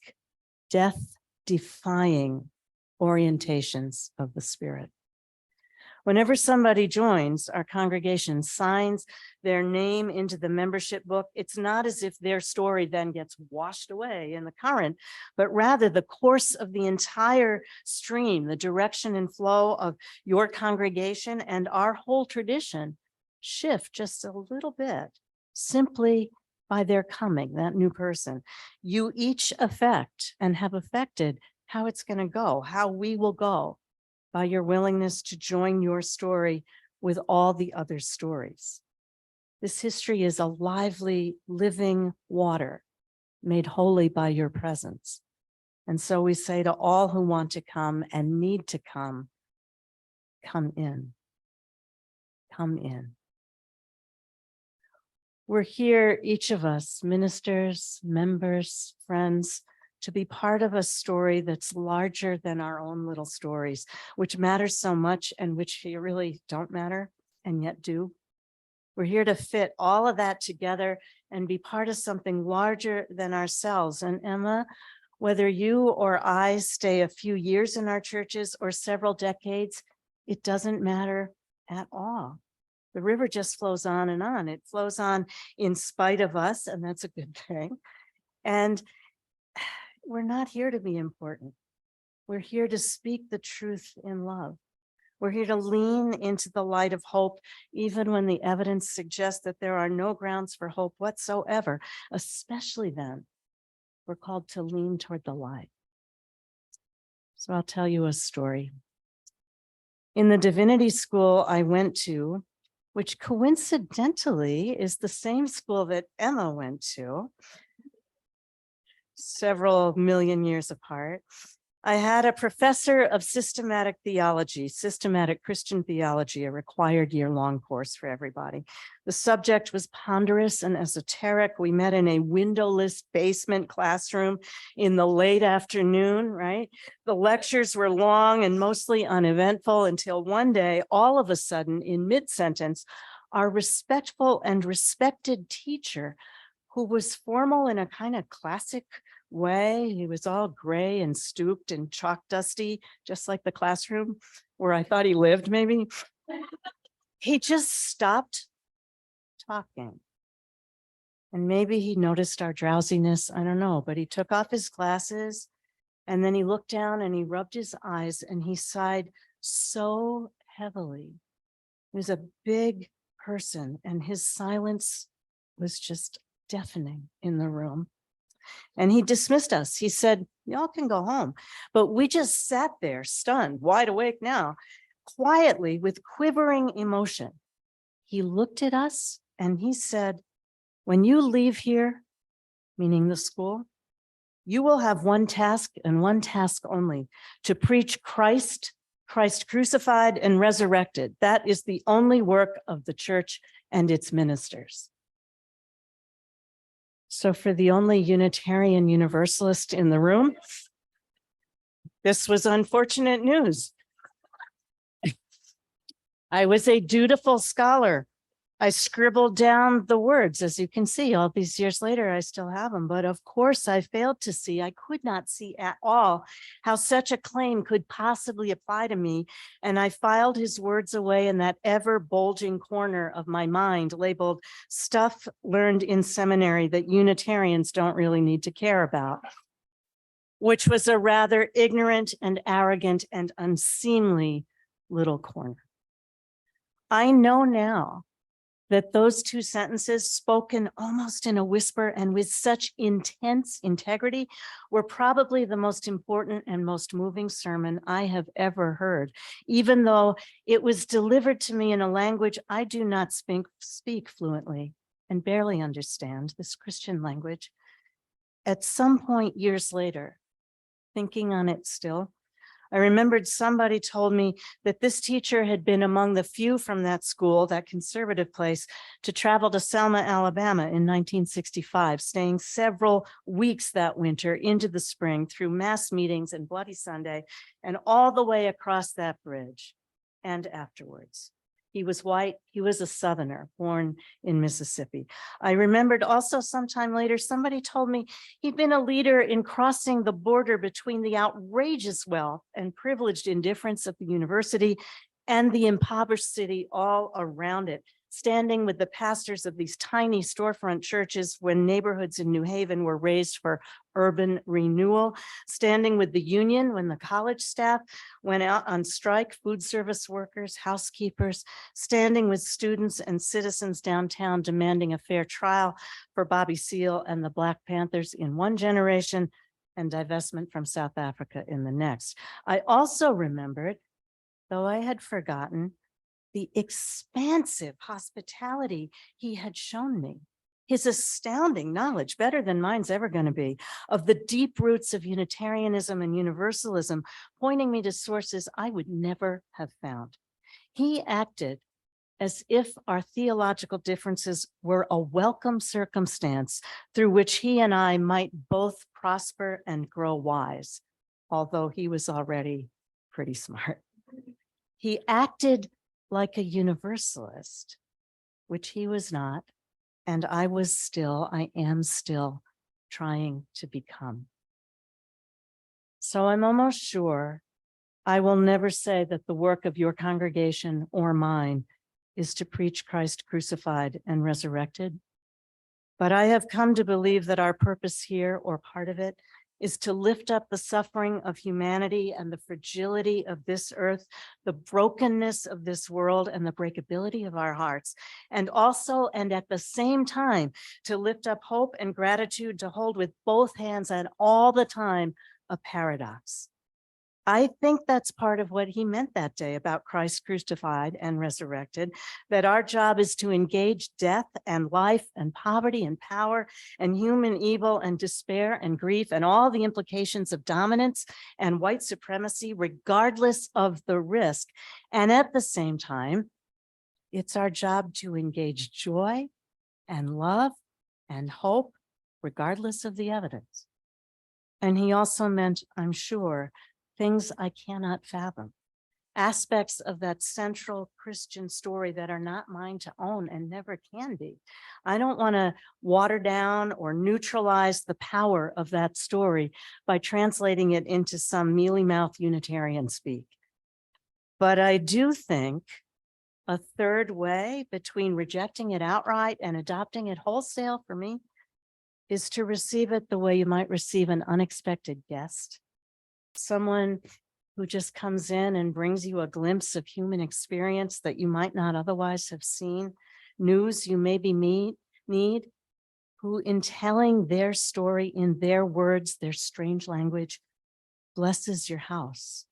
death-defying orientations of the spirit. Whenever somebody joins our congregation, signs their name into the membership book, it's not as if their story then gets washed away in the current, but rather the course of the entire stream, the direction and flow of your congregation and our whole tradition shift just a little bit simply by their coming, that new person. You each affect and have affected how it's going to go, how we will go, by your willingness to join your story with all the other stories. This history is a lively, living water made holy by your presence. And so we say to all who want to come and need to come, come in, come in. We're here, each of us, ministers, members, friends, to be part of a story that's larger than our own little stories, which matter so much and which really don't matter and yet do. We're here to fit all of that together and be part of something larger than ourselves. And Emma, whether you or I stay a few years in our churches or several decades, it doesn't matter at all. The river just flows on and on. It flows on in spite of us, and that's a good thing. And we're not here to be important. We're here to speak the truth in love. We're here to lean into the light of hope, even when the evidence suggests that there are no grounds for hope whatsoever. Especially then, we're called to lean toward the light. So I'll tell you a story. In the divinity school I went to, which coincidentally is the same school that Emma went to, several million years apart, I had a professor of systematic theology, systematic Christian theology, a required year-long course for everybody. The subject was ponderous and esoteric. We met in a windowless basement classroom in the late afternoon, right? The lectures were long and mostly uneventful until one day, all of a sudden, in mid-sentence, our respectful and respected teacher, who was formal in a kind of classic way. He was all gray and stooped and chalk dusty, just like the classroom where I thought he lived, maybe. He just stopped talking. And maybe he noticed our drowsiness, I don't know, but he took off his glasses and then he looked down and he rubbed his eyes and he sighed so heavily. He was a big person and his silence was just deafening in the room. And he dismissed us. He said, y'all can go home. But we just sat there stunned, wide awake now, quietly with quivering emotion. He looked at us and he said, when you leave here, meaning the school, you will have one task and one task only, to preach Christ, Christ crucified and resurrected. That is the only work of the church and its ministers. So for the only Unitarian Universalist in the room, this was unfortunate news. I was a dutiful scholar I scribbled down the words. As you can see, all these years later, I still have them. But of course, I failed to see. I could not see at all how such a claim could possibly apply to me. And I filed his words away in that ever bulging corner of my mind labeled stuff learned in seminary that Unitarians don't really need to care about, which was a rather ignorant and arrogant and unseemly little corner. I know now that those two sentences, spoken almost in a whisper and with such intense integrity, were probably the most important and most moving sermon I have ever heard, even though it was delivered to me in a language I do not speak fluently and barely understand, this Christian language. At some point years later, thinking on it still, I remembered somebody told me that this teacher had been among the few from that school, that conservative place, to travel to Selma, Alabama in 1965, staying several weeks that winter into the spring through mass meetings and Bloody Sunday and all the way across that bridge and afterwards. He was white. He was a Southerner born in Mississippi. I remembered also sometime later, somebody told me he'd been a leader in crossing the border between the outrageous wealth and privileged indifference of the university and the impoverished city all around it, standing with the pastors of these tiny storefront churches when neighborhoods in New Haven were raised for urban renewal, standing with the union when the college staff went out on strike, food service workers, housekeepers, standing with students and citizens downtown demanding a fair trial for Bobby Seale and the Black Panthers in one generation and divestment from South Africa in the next. I also remembered, though I had forgotten, the expansive hospitality he had shown me, his astounding knowledge, better than mine's ever going to be, of the deep roots of Unitarianism and Universalism, pointing me to sources I would never have found. He acted as if our theological differences were a welcome circumstance through which he and I might both prosper and grow wise, although he was already pretty smart. He acted like a universalist, which he was not, and I am still trying to become. So I'm almost sure I will never say that the work of your congregation or mine is to preach Christ crucified and resurrected, but I have come to believe that our purpose here, or part of it, is to lift up the suffering of humanity and the fragility of this earth, the brokenness of this world and the breakability of our hearts, and also, and at the same time, to lift up hope and gratitude, to hold with both hands and all the time a paradox. I think that's part of what he meant that day about Christ crucified and resurrected, that our job is to engage death and life and poverty and power and human evil and despair and grief and all the implications of dominance and white supremacy, regardless of the risk. And at the same time, it's our job to engage joy and love and hope, regardless of the evidence. And he also meant, I'm sure, things I cannot fathom, aspects of that central Christian story that are not mine to own and never can be. I don't want to water down or neutralize the power of that story by translating it into some mealy-mouthed Unitarian speak. But I do think a third way between rejecting it outright and adopting it wholesale for me is to receive it the way you might receive an unexpected guest. Someone who just comes in and brings you a glimpse of human experience that you might not otherwise have seen, news you maybe need, who in telling their story in their words, their strange language, blesses your house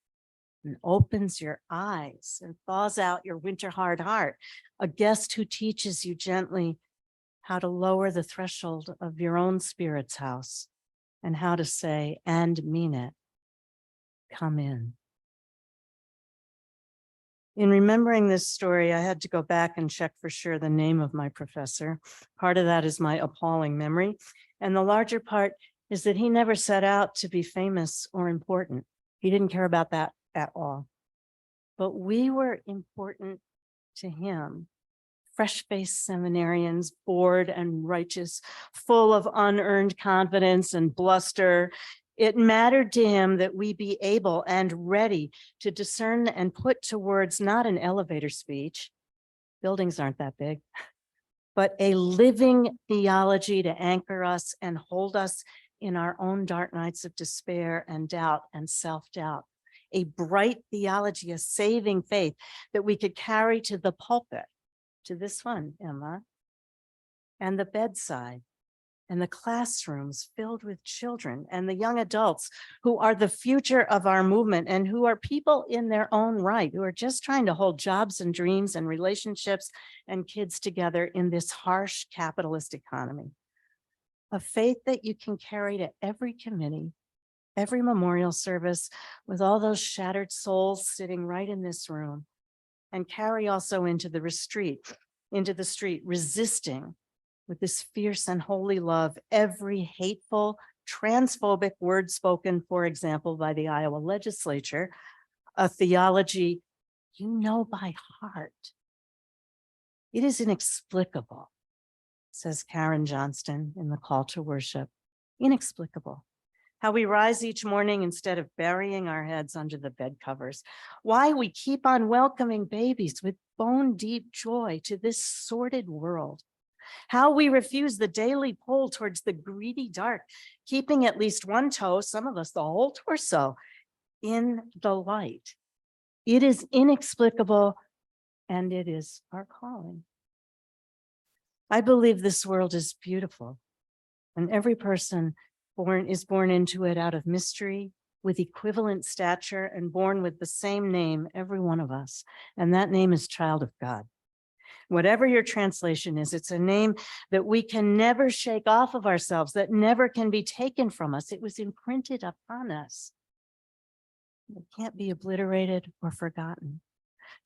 and opens your eyes and thaws out your winter hard heart. A guest who teaches you gently how to lower the threshold of your own spirit's house and how to say and mean it. Come in. In remembering this story, I had to go back and check for sure the name of my professor. Part of that is my appalling memory. And the larger part is that he never set out to be famous or important. He didn't care about that at all. But we were important to him fresh-faced seminarians, bored and righteous, full of unearned confidence and bluster. It mattered to him that we be able and ready to discern and put to words not an elevator speech, buildings aren't that big, but a living theology to anchor us and hold us in our own dark nights of despair and doubt and self-doubt. A bright theology, a saving faith that we could carry to the pulpit, to this one, Emma, and the bedside, and the classrooms filled with children and the young adults who are the future of our movement and who are people in their own right, who are just trying to hold jobs and dreams and relationships and kids together in this harsh capitalist economy. A faith that you can carry to every committee, every memorial service with all those shattered souls sitting right in this room, and carry also into the street, resisting with this fierce and holy love every hateful, transphobic word spoken, for example, by the Iowa legislature, a theology you know by heart. It is inexplicable, says Karen Johnston in the call to worship. Inexplicable. How we rise each morning instead of burying our heads under the bed covers. Why we keep on welcoming babies with bone deep joy to this sordid world. How we refuse the daily pull towards the greedy dark, keeping at least one toe, some of us the whole torso, in the light. It is inexplicable, and it is our calling. I believe this world is beautiful, and every person is born into it out of mystery, with equivalent stature, and born with the same name, every one of us, and that name is child of God. Whatever your translation is, it's a name that we can never shake off of ourselves, that never can be taken from us. It was imprinted upon us. It can't be obliterated or forgotten.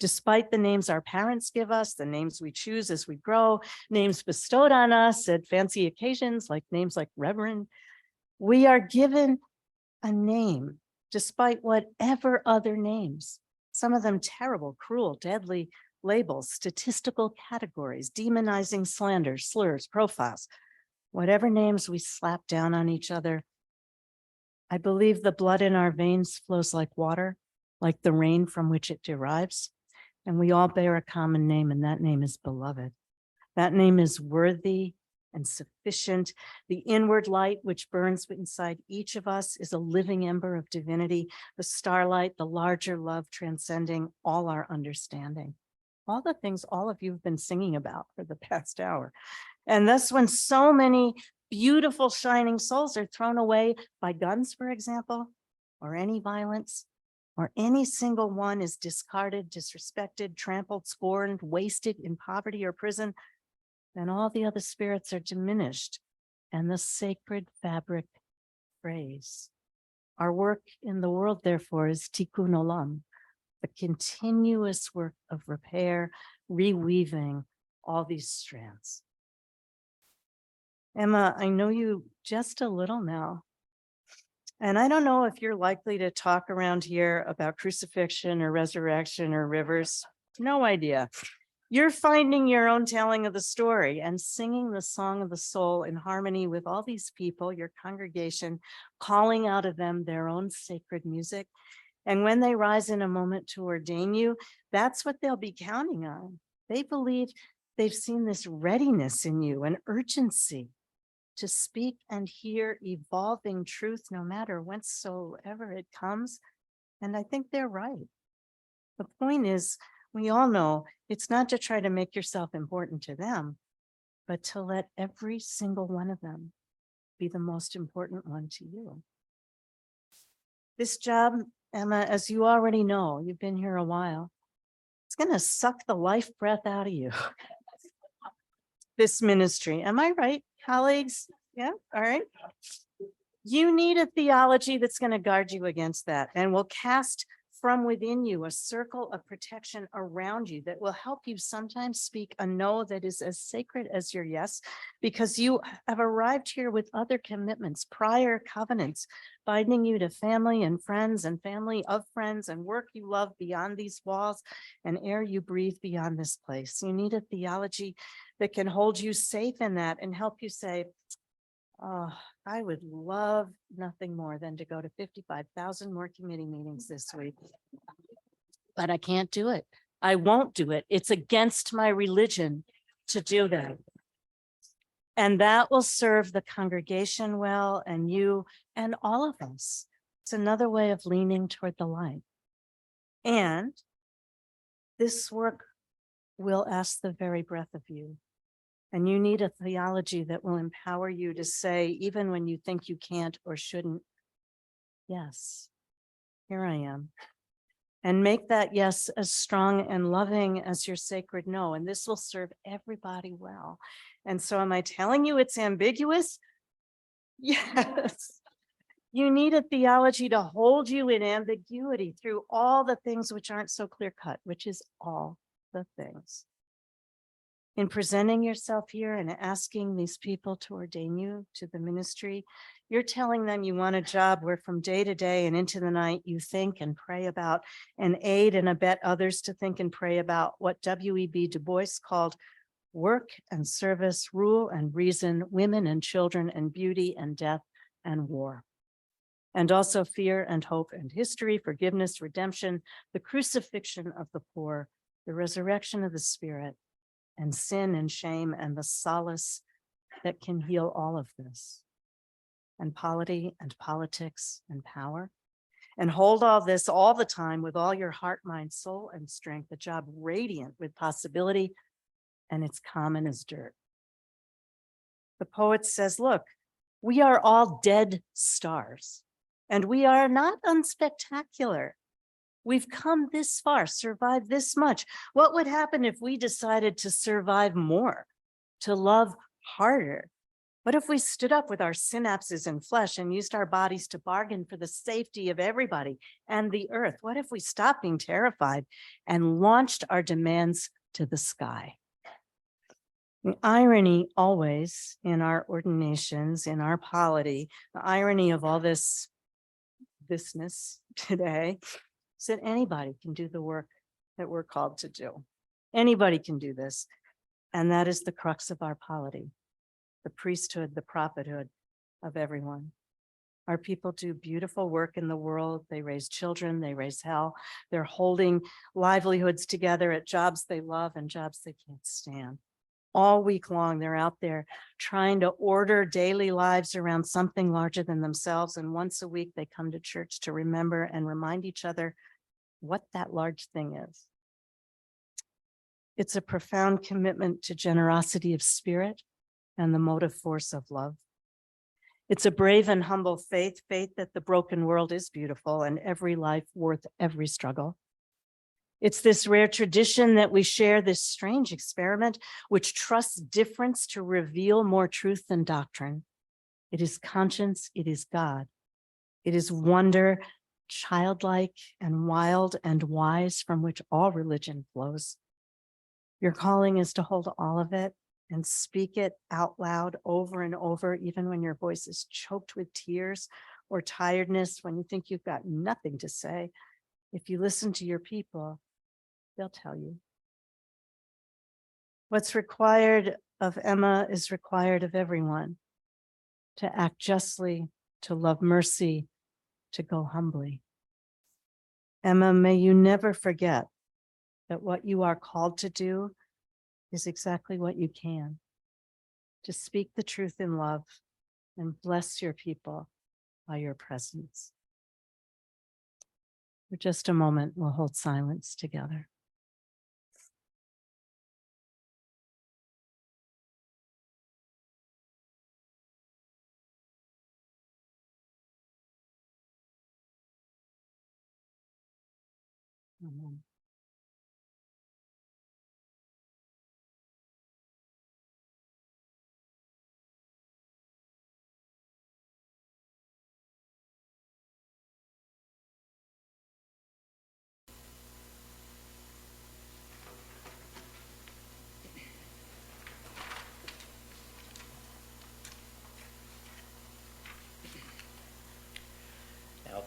Despite the names our parents give us, the names we choose as we grow, names bestowed on us at fancy occasions, like names like Reverend, we are given a name despite whatever other names, some of them terrible, cruel, deadly labels, statistical categories, demonizing slander, slurs, profiles, whatever names we slap down on each other. I believe the blood in our veins flows like water, like the rain from which it derives, and we all bear a common name, and that name is beloved. That name is worthy and sufficient. The inward light which burns inside each of us is a living ember of divinity, the starlight, the larger love transcending all our understanding. All the things all of you have been singing about for the past hour. And thus, when so many beautiful shining souls are thrown away by guns, for example, or any violence, or any single one is discarded, disrespected, trampled, scorned, wasted in poverty or prison, then all the other spirits are diminished and the sacred fabric frays. Our work in the world, therefore, is tikkun olam, the continuous work of repair, reweaving all these strands. Emma, I know you just a little now, and I don't know if you're likely to talk around here about crucifixion or resurrection or rivers. No idea. You're finding your own telling of the story and singing the song of the soul in harmony with all these people, your congregation, calling out of them their own sacred music. And when they rise in a moment to ordain you, that's what they'll be counting on. They believe they've seen this readiness in you, an urgency to speak and hear evolving truth, no matter whensoever it comes. And I think they're right. The point is, we all know it's not to try to make yourself important to them, but to let every single one of them be the most important one to you. This job, Emma, as you already know, you've been here a while, it's going to suck the life breath out of you. This ministry, am I right, colleagues? Yeah, all right. You need a theology that's going to guard you against that and will cast from within you a circle of protection around you that will help you sometimes speak a no that is as sacred as your yes, because you have arrived here with other commitments, prior covenants, binding you to family and friends and family of friends and work you love beyond these walls and air you breathe beyond this place. You need a theology that can hold you safe in that and help you say, oh, I would love nothing more than to go to 55,000 more committee meetings this week. But I can't do it. I won't do it. It's against my religion to do that. And that will serve the congregation well and you and all of us. It's another way of leaning toward the light. And this work will ask the very breath of you. And you need a theology that will empower you to say, even when you think you can't or shouldn't, yes, here I am. And make that yes as strong and loving as your sacred no. And this will serve everybody well. And so am I telling you it's ambiguous? Yes. You need a theology to hold you in ambiguity through all the things which aren't so clear cut, which is all the things. In presenting yourself here and asking these people to ordain you to the ministry, you're telling them you want a job where from day to day and into the night you think and pray about and aid and abet others to think and pray about what W.E.B. Du Bois called work and service, rule and reason, women and children and beauty and death and war. And also fear and hope and history, forgiveness, redemption, the crucifixion of the poor, the resurrection of the spirit, and sin and shame and the solace that can heal all of this, and polity and politics and power, and hold all this all the time with all your heart, mind, soul, and strength, a job radiant with possibility, and it's common as dirt. The poet says, look, we are all dead stars, and we are not unspectacular. We've come this far, survived this much. What would happen if we decided to survive more, to love harder? What if we stood up with our synapses and flesh and used our bodies to bargain for the safety of everybody and the earth? What if we stopped being terrified and launched our demands to the sky? The irony always in our ordinations, in our polity, the irony of all thisness today, is that anybody can do the work that we're called to do. Anybody can do this. And that is the crux of our polity, the priesthood, the prophethood of everyone. Our people do beautiful work in the world. They raise children, they raise hell. They're holding livelihoods together at jobs they love and jobs they can't stand. All week long, they're out there trying to order daily lives around something larger than themselves. And once a week, they come to church to remember and remind each other what that large thing is. It's a profound commitment to generosity of spirit and the motive force of love. It's a brave and humble faith that the broken world is beautiful and every life worth every struggle. It's this rare tradition that we share, this strange experiment, which trusts difference to reveal more truth than doctrine. It is conscience, it is God. It is wonder, childlike and wild and wise, from which all religion flows. Your calling is to hold all of it and speak it out loud over and over, even when your voice is choked with tears or tiredness, when you think you've got nothing to say. If you listen to your people, they'll tell you. What's required of Emma is required of everyone: to act justly, to love mercy, to go humbly. Emma, may you never forget that what you are called to do is exactly what you can: to speak the truth in love and bless your people by your presence. For just a moment, we'll hold silence together. Amen.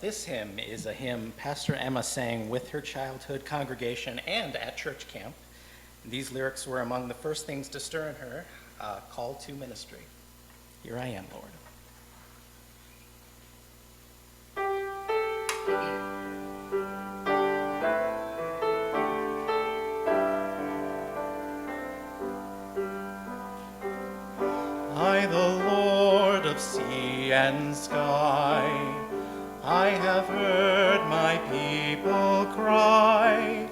This hymn is a hymn Pastor Emma sang with her childhood congregation and at church camp. These lyrics were among the first things to stir in her, a call to ministry. Here I am, Lord. I, the Lord of sea and sky, I have heard my people cry,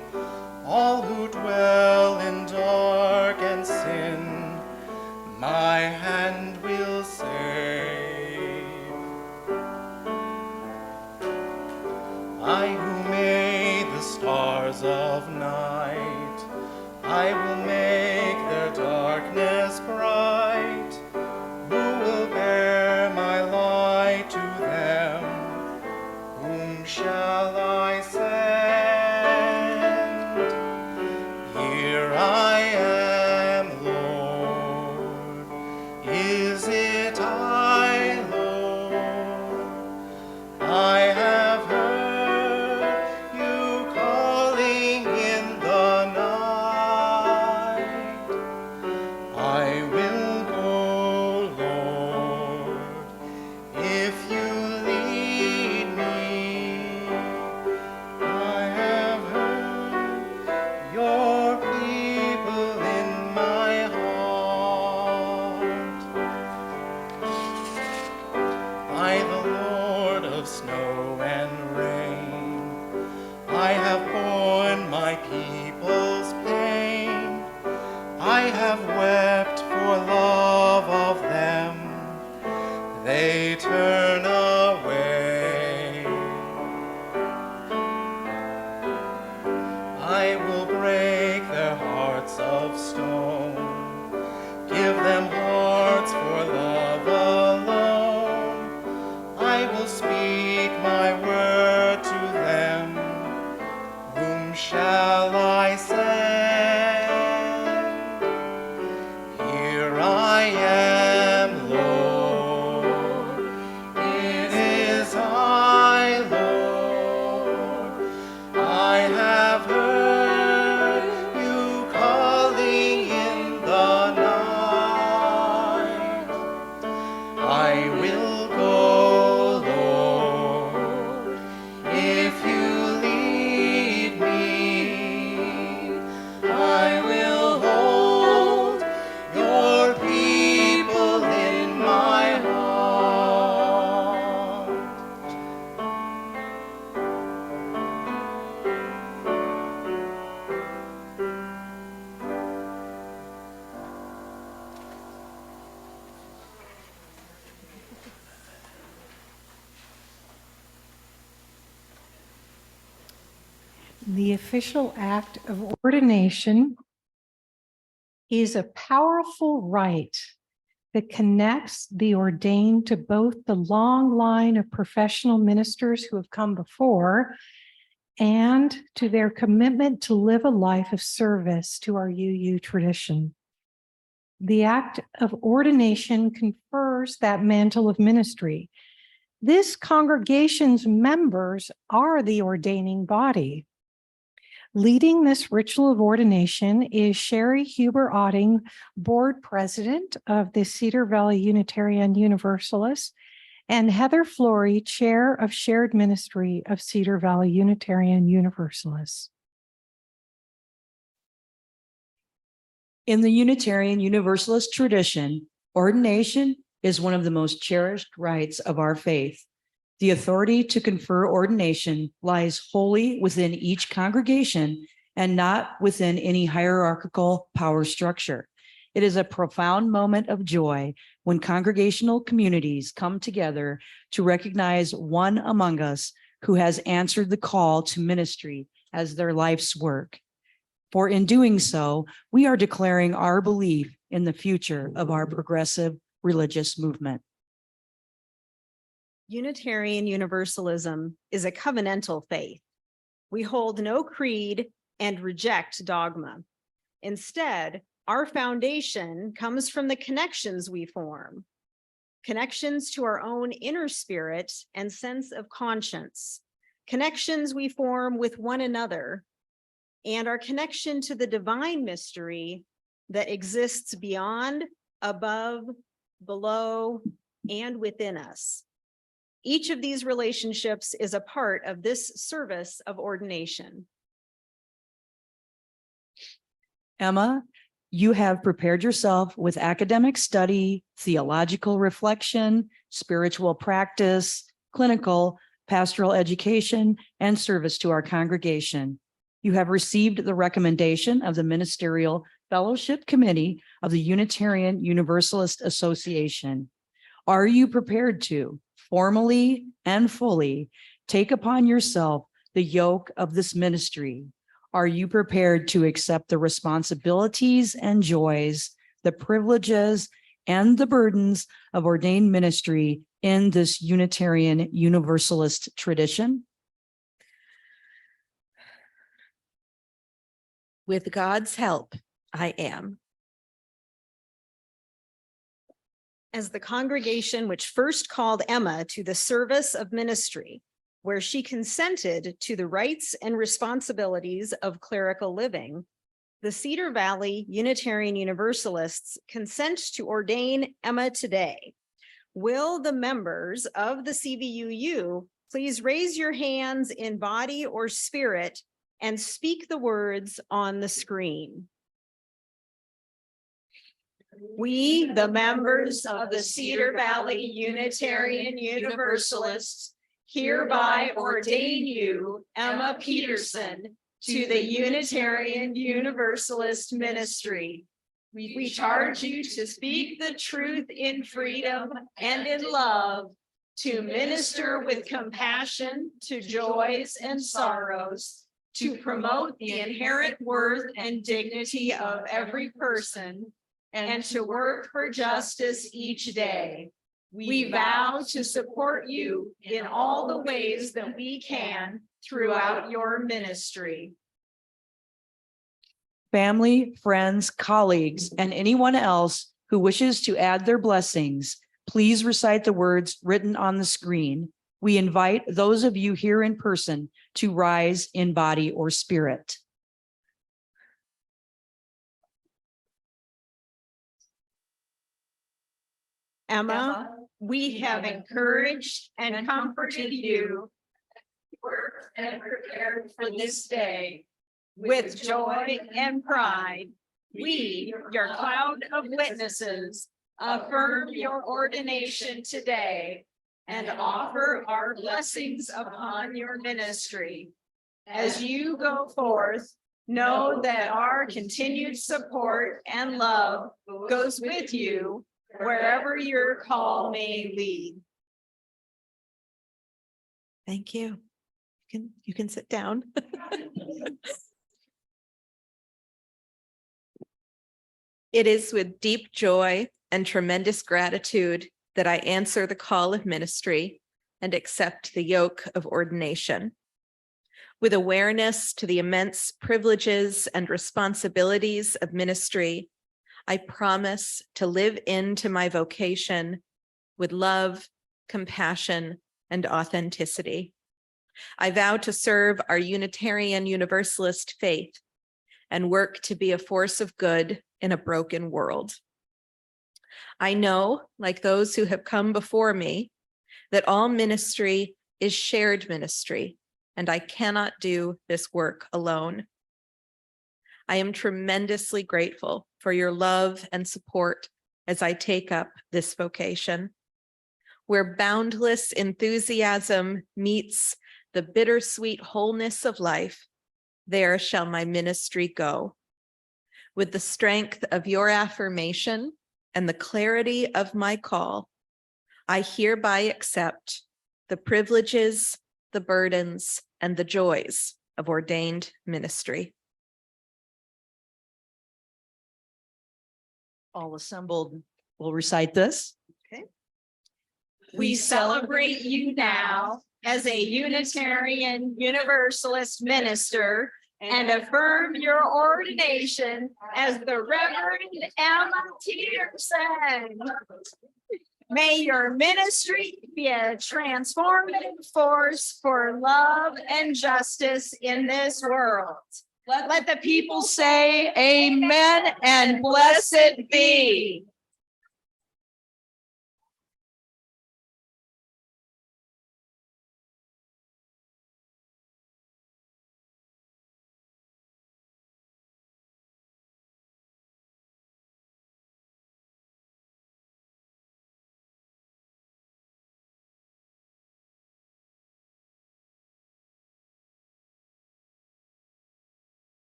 all who dwell in dark and sin, my hand will save. I who made the stars of night, I will make their darkness bright. Who will bear my light to them? Whom shall I send? Here I am, Lord. Is it I, Lord? I have heard you calling in the night. I will go, Lord, if you lead me. I have heard your people in my heart. I, the Lord of snow and rain, I have borne my people's pain. I have wept for love of them. They turn away. I will break their hearts of stone, give them hearts for love alone. I will speak my word to them. Whom shall I send? Here I am, Lord. It is I, Lord. I have heard you calling in the night. I will go, Lord, if you lead me. I will hold your people in my heart. The official act of ordination is a powerful rite that connects the ordained to both the long line of professional ministers who have come before and to their commitment to live a life of service to our UU tradition. The act of ordination confers that mantle of ministry. This congregation's members are the ordaining body. Leading this ritual of ordination is Sherry Huber-Otting, Board President of the Cedar Valley Unitarian Universalists, and Heather Flory, Chair of Shared Ministry of Cedar Valley Unitarian Universalists. In the Unitarian Universalist tradition, ordination is one of the most cherished rites of our faith. The authority to confer ordination lies wholly within each congregation and not within any hierarchical power structure. It is a profound moment of joy when congregational communities come together to recognize one among us who has answered the call to ministry as their life's work. For in doing so, we are declaring our belief in the future of our progressive religious movement. Unitarian Universalism is a covenantal faith. We hold no creed and reject dogma. Instead, our foundation comes from the connections we form. connections to our own inner spirit and sense of conscience, connections we form with one another, and our connection to the divine mystery that exists beyond, above, below, and within us. Each of these relationships is a part of this service of ordination. Emma, you have prepared yourself with academic study, theological reflection, spiritual practice, clinical, pastoral education, and service to our congregation. You have received the recommendation of the Ministerial Fellowship Committee of the Unitarian Universalist Association. Are you prepared to formally and fully take upon yourself the yoke of this ministry? Are you prepared to accept the responsibilities and joys, the privileges and the burdens of ordained ministry in this Unitarian Universalist tradition? With God's help, I am. As the congregation which first called Emma to the service of ministry, where she consented to the rights and responsibilities of clerical living, the Cedar Valley Unitarian Universalists consent to ordain Emma today. Will the members of the CVUU please raise your hands in body or spirit and speak the words on the screen? We, the members of the Cedar Valley Unitarian Universalists, hereby ordain you, Emma Peterson, to the Unitarian Universalist ministry. We charge you to speak the truth in freedom and in love, to minister with compassion to joys and sorrows, to promote the inherent worth and dignity of every person, and to work for justice each day. We vow to support you in all the ways that we can throughout your ministry. Family, friends, colleagues, and anyone else who wishes to add their blessings, please recite the words written on the screen. We invite those of you here in person to rise in body or spirit. Emma, we have encouraged and comforted you, worked and prepared for this day. With joy and pride, we, your cloud of witnesses, affirm your ordination today and offer our blessings upon your ministry. As you go forth, know that our continued support and love goes with you wherever your call may lead. Thank you. You can sit down. It is with deep joy and tremendous gratitude that I answer the call of ministry and accept the yoke of ordination. With awareness to the immense privileges and responsibilities of ministry, I promise to live into my vocation with love, compassion, and authenticity. I vow to serve our Unitarian Universalist faith and work to be a force of good in a broken world. I know, like those who have come before me, that all ministry is shared ministry, and I cannot do this work alone. I am tremendously grateful for your love and support as I take up this vocation. Where boundless enthusiasm meets the bittersweet wholeness of life, there shall my ministry go. With the strength of your affirmation and the clarity of my call, I hereby accept the privileges, the burdens, and the joys of ordained ministry. All assembled will recite this. Okay. We celebrate you now as a Unitarian Universalist minister and affirm your ordination as the Reverend Emma Peterson. May your ministry be a transformative force for love and justice in this world. Let the people say amen and blessed be.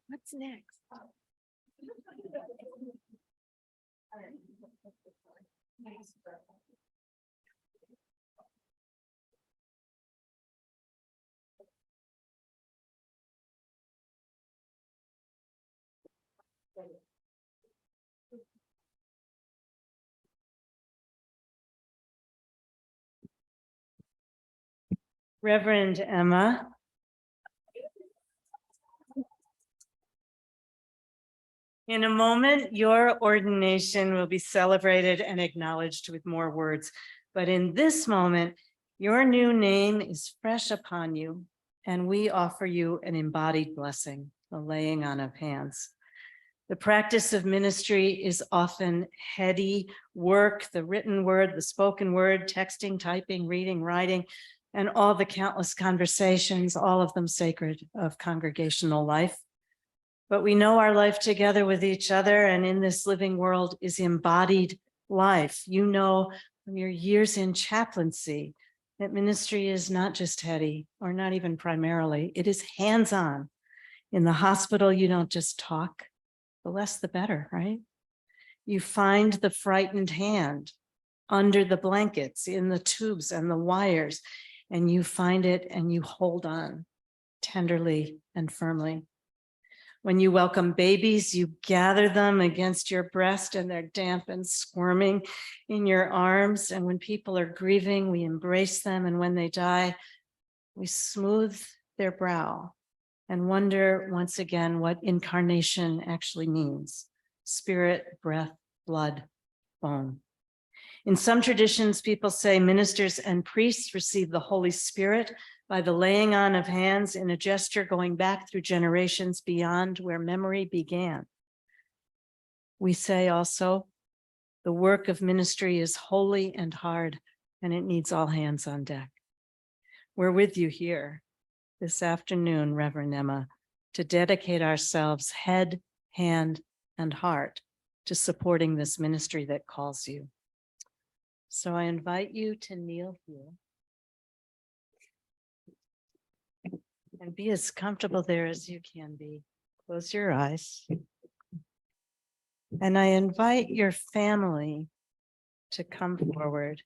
What's next? Reverend Emma. In a moment, your ordination will be celebrated and acknowledged with more words. But in this moment, your new name is fresh upon you, and we offer you an embodied blessing, the laying on of hands. The practice of ministry is often heady work, the written word, the spoken word, texting, typing, reading, writing, and all the countless conversations, all of them sacred, of congregational life. But we know our life together with each other and in this living world is embodied life. You know from your years in chaplaincy that ministry is not just heady or not even primarily, it is hands-on. In the hospital, you don't just talk, the less the better, right? You find the frightened hand under the blankets, in the tubes and the wires, and you find it and you hold on tenderly and firmly. When you welcome babies, you gather them against your breast and they're damp and squirming in your arms. And when people are grieving, we embrace them. And when they die, we smooth their brow and wonder once again what incarnation actually means: spirit, breath, blood, bone. In some traditions, people say ministers and priests receive the Holy Spirit by the laying on of hands in a gesture going back through generations beyond where memory began. We say also, the work of ministry is holy and hard, and it needs all hands on deck. We're with you here this afternoon, Reverend Emma, to dedicate ourselves head, hand, and heart to supporting this ministry that calls you. So I invite you to kneel here and be as comfortable there as you can be. Close your eyes. And I invite your family to come forward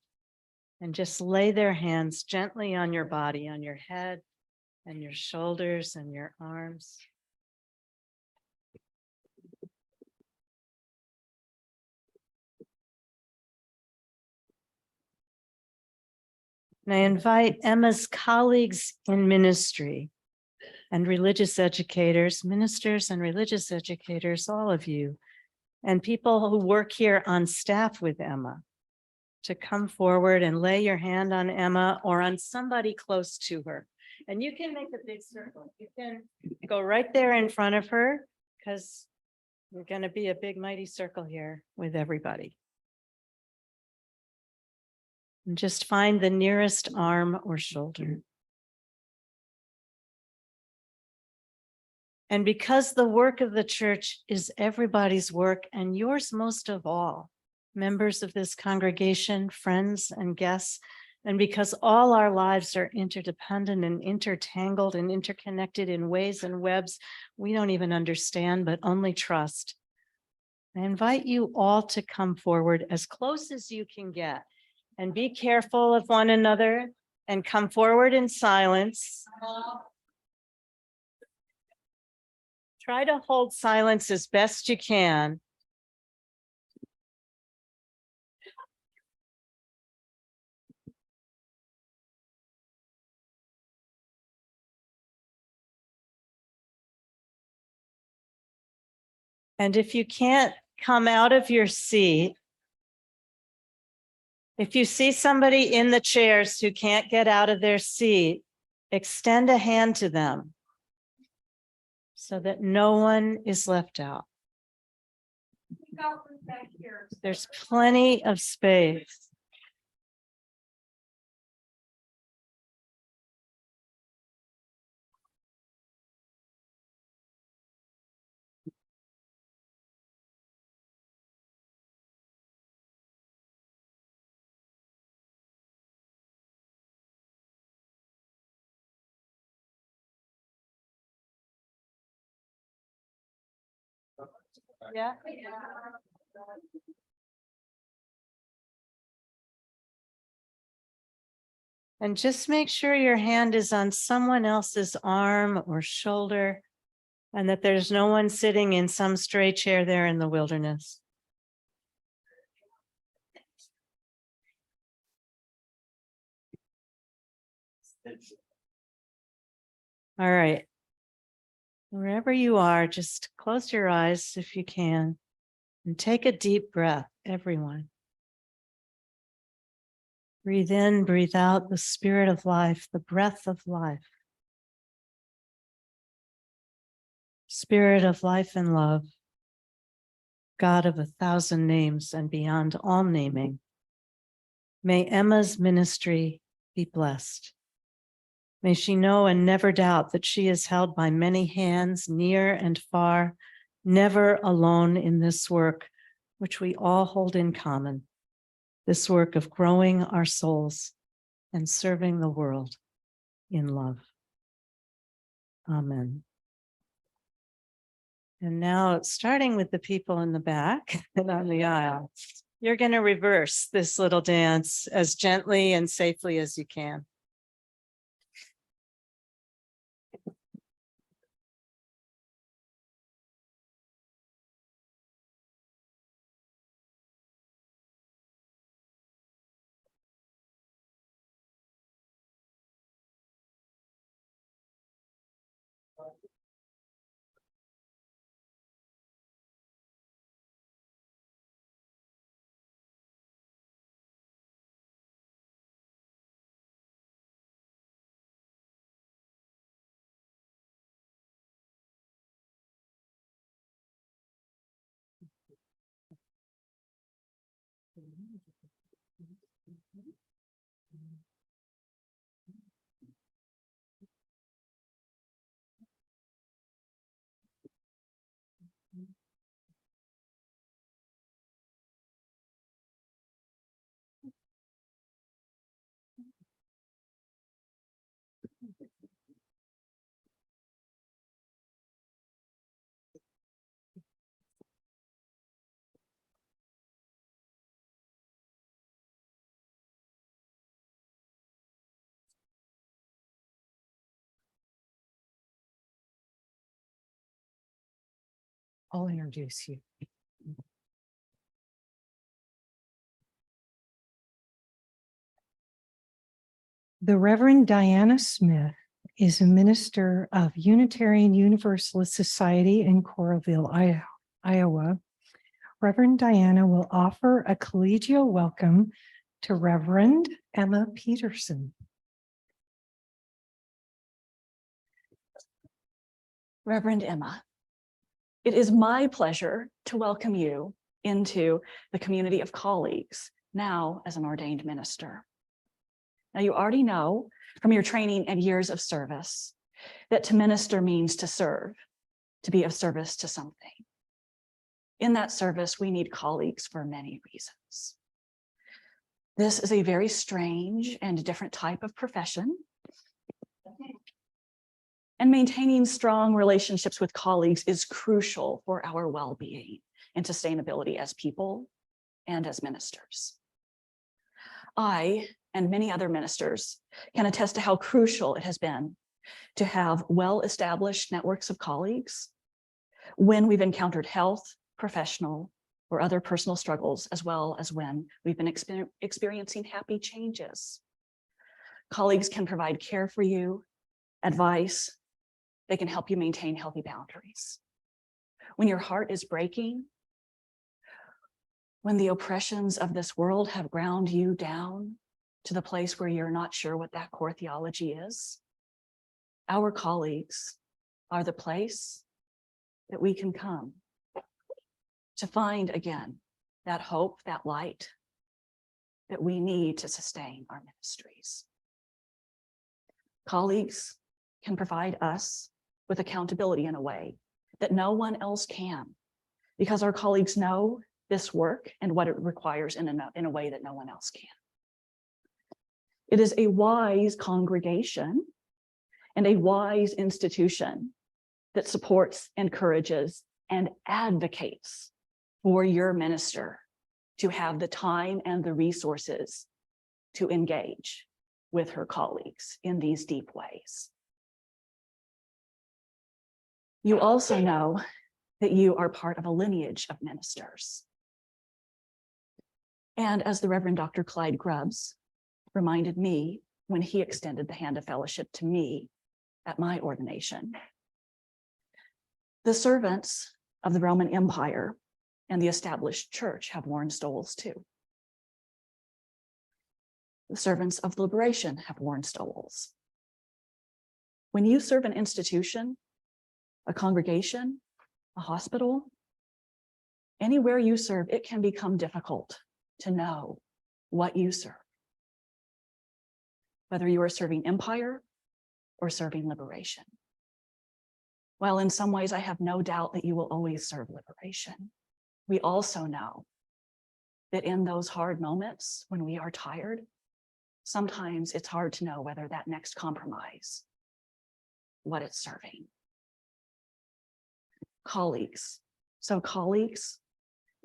and just lay their hands gently on your body, on your head and your shoulders and your arms. And I invite Emma's colleagues in ministry and religious educators, ministers and religious educators, all of you, and people who work here on staff with Emma, to come forward and lay your hand on Emma or on somebody close to her. And you can make a big circle. You can go right there in front of her, because we're going to be a big mighty circle here with everybody. And just find the nearest arm or shoulder. And because the work of the church is everybody's work, and yours most of all, members of this congregation, friends and guests, and because all our lives are interdependent and intertangled and interconnected in ways and webs we don't even understand, but only trust, I invite you all to come forward as close as you can get, and be careful of one another and come forward in silence. Try to hold silence as best you can. And if you can't come out of your seat, If you see somebody in the chairs who can't get out of their seat, extend a hand to them so that no one is left out. There's plenty of space. Yeah. And just make sure your hand is on someone else's arm or shoulder, and that there's no one sitting in some stray chair there in the wilderness. All right. Wherever you are, just close your eyes if you can, and take a deep breath, everyone. Breathe in, breathe out the spirit of life, the breath of life. Spirit of life and love, God of 1,000 names and beyond all naming. May Emma's ministry be blessed. May she know and never doubt that she is held by many hands near and far, never alone in this work, which we all hold in common, this work of growing our souls and serving the world in love. Amen. And now, starting with the people in the back and on the aisle, you're going to reverse this little dance as gently and safely as you can. I'll introduce you. The Reverend Diana Smith is a minister of Unitarian Universalist Society in Coralville, Iowa. Reverend Diana will offer a collegial welcome to Reverend Emma Peterson. Reverend Emma, it is my pleasure to welcome you into the community of colleagues, now as an ordained minister. Now, you already know from your training and years of service that to minister means to serve, to be of service to something. In that service, we need colleagues for many reasons. This is a very strange and different type of profession. And maintaining strong relationships with colleagues is crucial for our well-being and sustainability as people and as ministers. I and many other ministers can attest to how crucial it has been to have well-established networks of colleagues when we've encountered health, professional, or other personal struggles, as well as when we've been experiencing happy changes. Colleagues can provide care for you, advice. They can help you maintain healthy boundaries. When your heart is breaking, when the oppressions of this world have ground you down to the place where you're not sure what that core theology is, our colleagues are the place that we can come to find again that hope, that light that we need to sustain our ministries. Colleagues can provide us with accountability in a way that no one else can, because our colleagues know this work and what it requires in a way that no one else can. It is a wise congregation and a wise institution that supports, encourages, and advocates for your minister to have the time and the resources to engage with her colleagues in these deep ways. You also know that you are part of a lineage of ministers. And as the Reverend Dr. Clyde Grubbs reminded me when he extended the hand of fellowship to me at my ordination, the servants of the Roman Empire and the established church have worn stoles too. The servants of liberation have worn stoles. When you serve an institution, a congregation, a hospital, anywhere you serve, it can become difficult to know what you serve. Whether you are serving empire or serving liberation. While in some ways I have no doubt that you will always serve liberation, we also know that in those hard moments when we are tired, sometimes it's hard to know whether that next compromise, what it's serving. Colleagues. So colleagues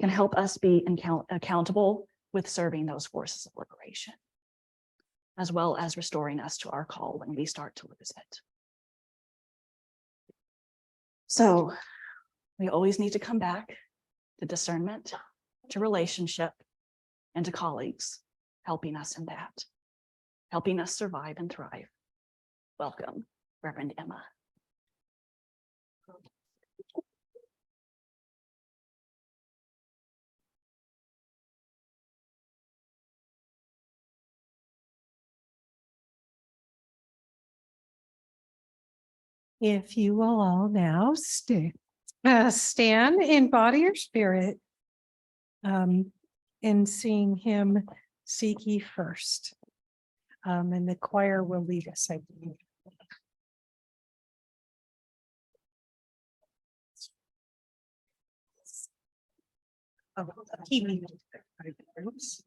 can help us be accountable with serving those forces of liberation, as well as restoring us to our call when we start to lose it. So we always need to come back to discernment, to relationship, and to colleagues, helping us in that, helping us survive and thrive. Welcome, Reverend Emma. If you will all now stand in body or spirit, and sing hymn Seek Ye First. And the choir will lead us, I believe. Oh, keep me. Oops.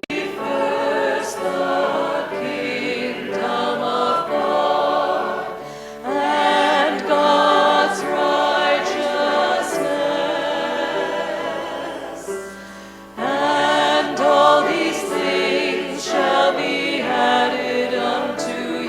First the kingdom of God and God's righteousness, and all these things shall be added unto you.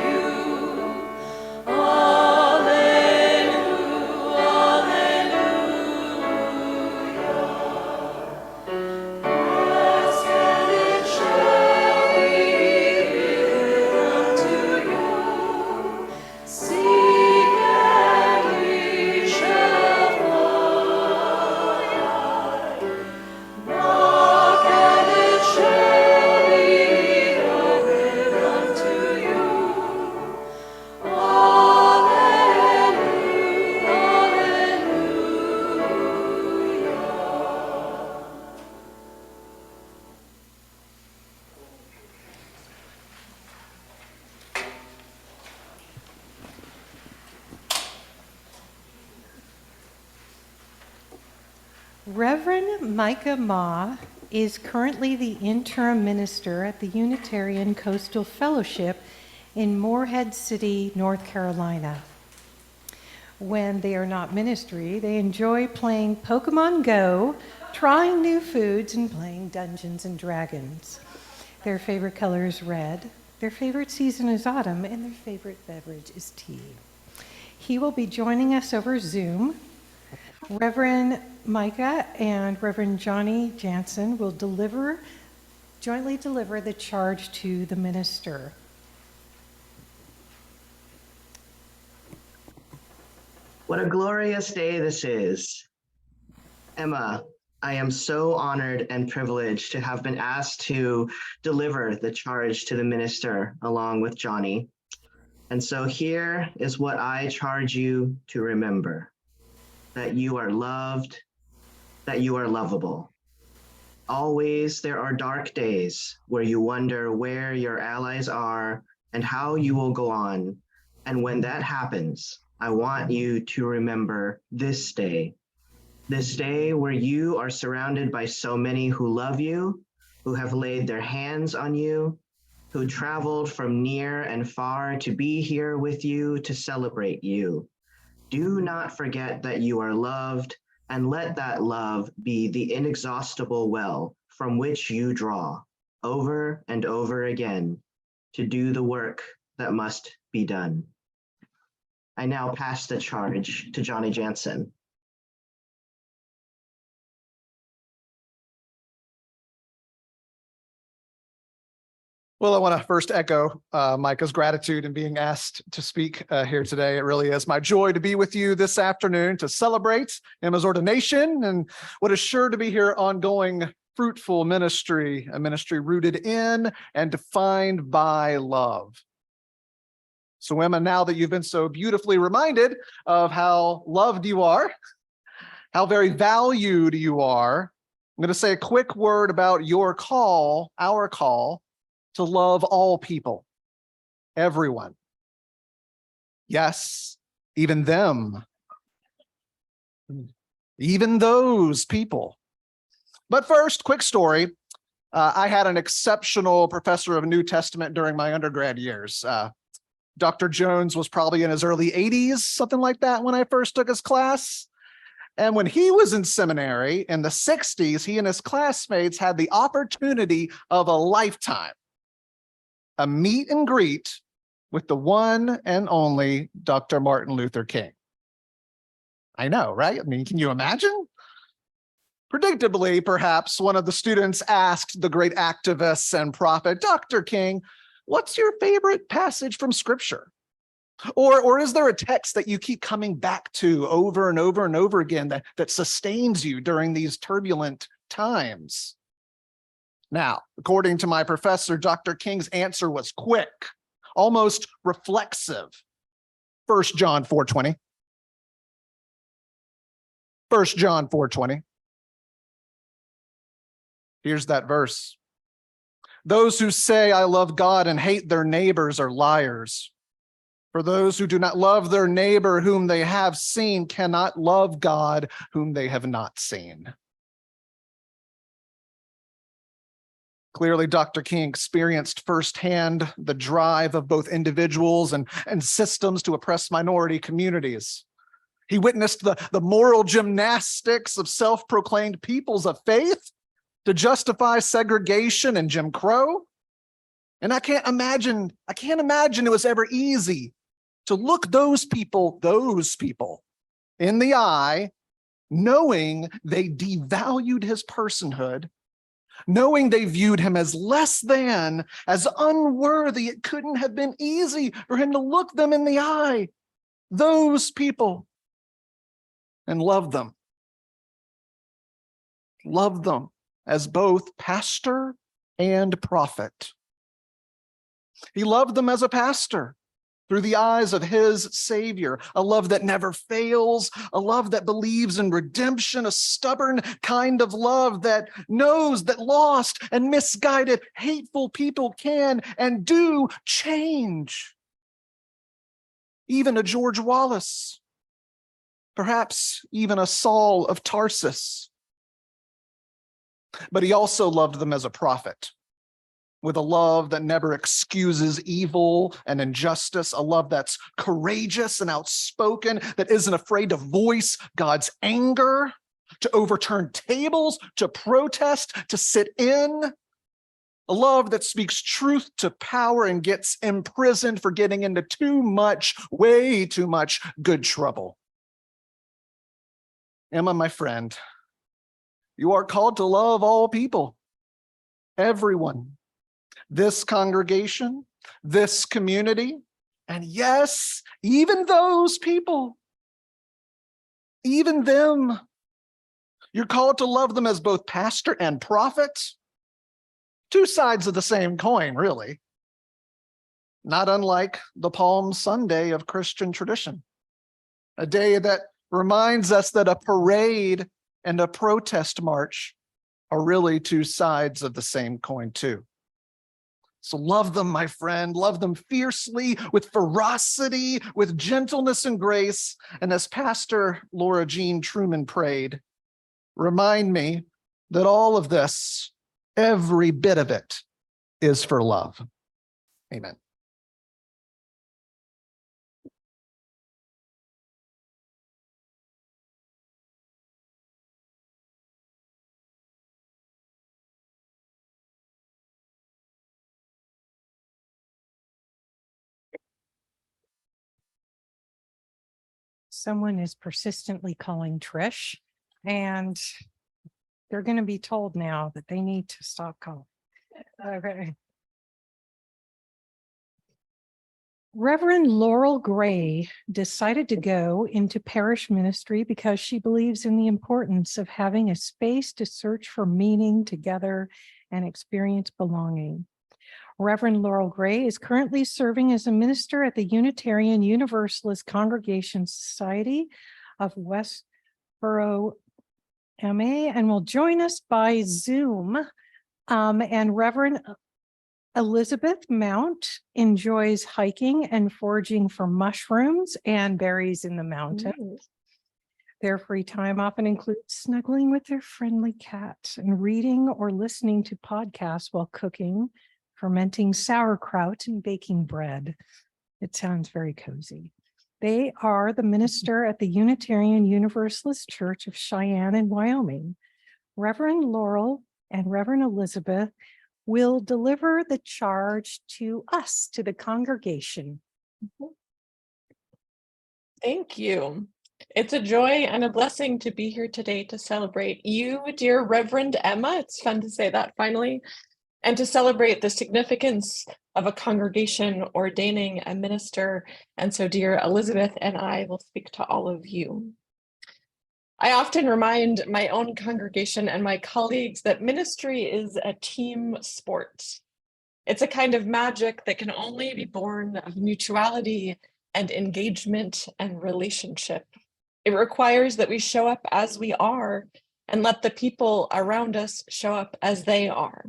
Reverend Micah Ma is currently the interim minister at the Unitarian Coastal Fellowship in Morehead City, North Carolina. When they are not ministry, they enjoy playing Pokemon Go, trying new foods, and playing Dungeons and Dragons. Their favorite color is red, their favorite season is autumn, and their favorite beverage is tea. He will be joining us over Zoom. Reverend Micah and Reverend Johnny Jansen will jointly deliver the charge to the minister. What a glorious day this is. Emma, I am so honored and privileged to have been asked to deliver the charge to the minister along with Johnny. And so here is what I charge you to remember: that you are loved, that you are lovable. Always there are dark days where you wonder where your allies are and how you will go on. And when that happens, I want you to remember this day where you are surrounded by so many who love you, who have laid their hands on you, who traveled from near and far to be here with you to celebrate you. Do not forget that you are loved, and let that love be the inexhaustible well from which you draw over and over again to do the work that must be done. I now pass the charge to Johnny Jansen. Well, I want to first echo Micah's gratitude in being asked to speak here today. It really is my joy to be with you this afternoon to celebrate Emma's ordination and what is sure to be her ongoing fruitful ministry, a ministry rooted in and defined by love. So Emma, now that you've been so beautifully reminded of how loved you are, how very valued you are, I'm going to say a quick word about your call, our call, to love all people, everyone. Yes, even them, even those people. But first, quick story. I had an exceptional professor of New Testament during my undergrad years. Dr. Jones was probably in his early 80s, something like that, when I first took his class. And when he was in seminary in the 60s, he and his classmates had the opportunity of a lifetime, a meet and greet with the one and only Dr. Martin Luther King. I know, right? I mean, can you imagine? Predictably, perhaps one of the students asked the great activist and prophet, Dr. King, what's your favorite passage from Scripture? Or is there a text that you keep coming back to over and over and over again that sustains you during these turbulent times? Now, according to my professor, Dr. King's answer was quick, almost reflexive. 1 John 4:20. 1 John 4:20. Here's that verse. Those who say, I love God and hate their neighbors are liars. For those who do not love their neighbor whom they have seen cannot love God whom they have not seen. Clearly, Dr. King experienced firsthand the drive of both individuals and systems to oppress minority communities. He witnessed the moral gymnastics of self-proclaimed peoples of faith to justify segregation and Jim Crow. And I can't imagine it was ever easy to look those people in the eye, knowing they devalued his personhood, knowing they viewed him as less than, as unworthy. It couldn't have been easy for him to look them in the eye, those people, and love them. Love them as both pastor and prophet. He loved them as a pastor through the eyes of his Savior, a love that never fails, a love that believes in redemption, a stubborn kind of love that knows that lost and misguided, hateful people can and do change. Even a George Wallace, perhaps even a Saul of Tarsus. But he also loved them as a prophet, with a love that never excuses evil and injustice, a love that's courageous and outspoken, that isn't afraid to voice God's anger, to overturn tables, to protest, to sit in. A love that speaks truth to power and gets imprisoned for getting into too much, way too much good trouble. Emma, my friend, you are called to love all people, everyone, this congregation, this community, and yes, even those people, even them. You're called to love them as both pastor and prophet. Two sides of the same coin, really. Not unlike the Palm Sunday of Christian tradition, a day that reminds us that a parade and a protest march are really two sides of the same coin, too. So love them, my friend, love them fiercely, with ferocity, with gentleness and grace. And as Pastor Laura Jean Truman prayed, remind me that all of this, every bit of it, is for love. Amen. Someone is persistently calling Trish, and they're going to be told now that they need to stop calling. Okay. Reverend Laurel Gray decided to go into parish ministry because she believes in the importance of having a space to search for meaning together and experience belonging. Reverend Laurel Gray is currently serving as a minister at the Unitarian Universalist Congregation Society of Westboro, MA, and will join us by Zoom. And Reverend Elizabeth Mount enjoys hiking and foraging for mushrooms and berries in the mountains. Their free time often includes snuggling with their friendly cat and reading or listening to podcasts while cooking, fermenting sauerkraut, and baking bread. It sounds very cozy. They are the minister at the Unitarian Universalist Church of Cheyenne in Wyoming. Reverend Laurel and Reverend Elizabeth will deliver the charge to us, to the congregation. Thank you. It's a joy and a blessing to be here today to celebrate you, dear Reverend Emma. It's fun to say that finally. And to celebrate the significance of a congregation ordaining a minister. And so dear Elizabeth and I will speak to all of you. I often remind my own congregation and my colleagues that ministry is a team sport. It's a kind of magic that can only be born of mutuality and engagement and relationship. It requires that we show up as we are and let the people around us show up as they are.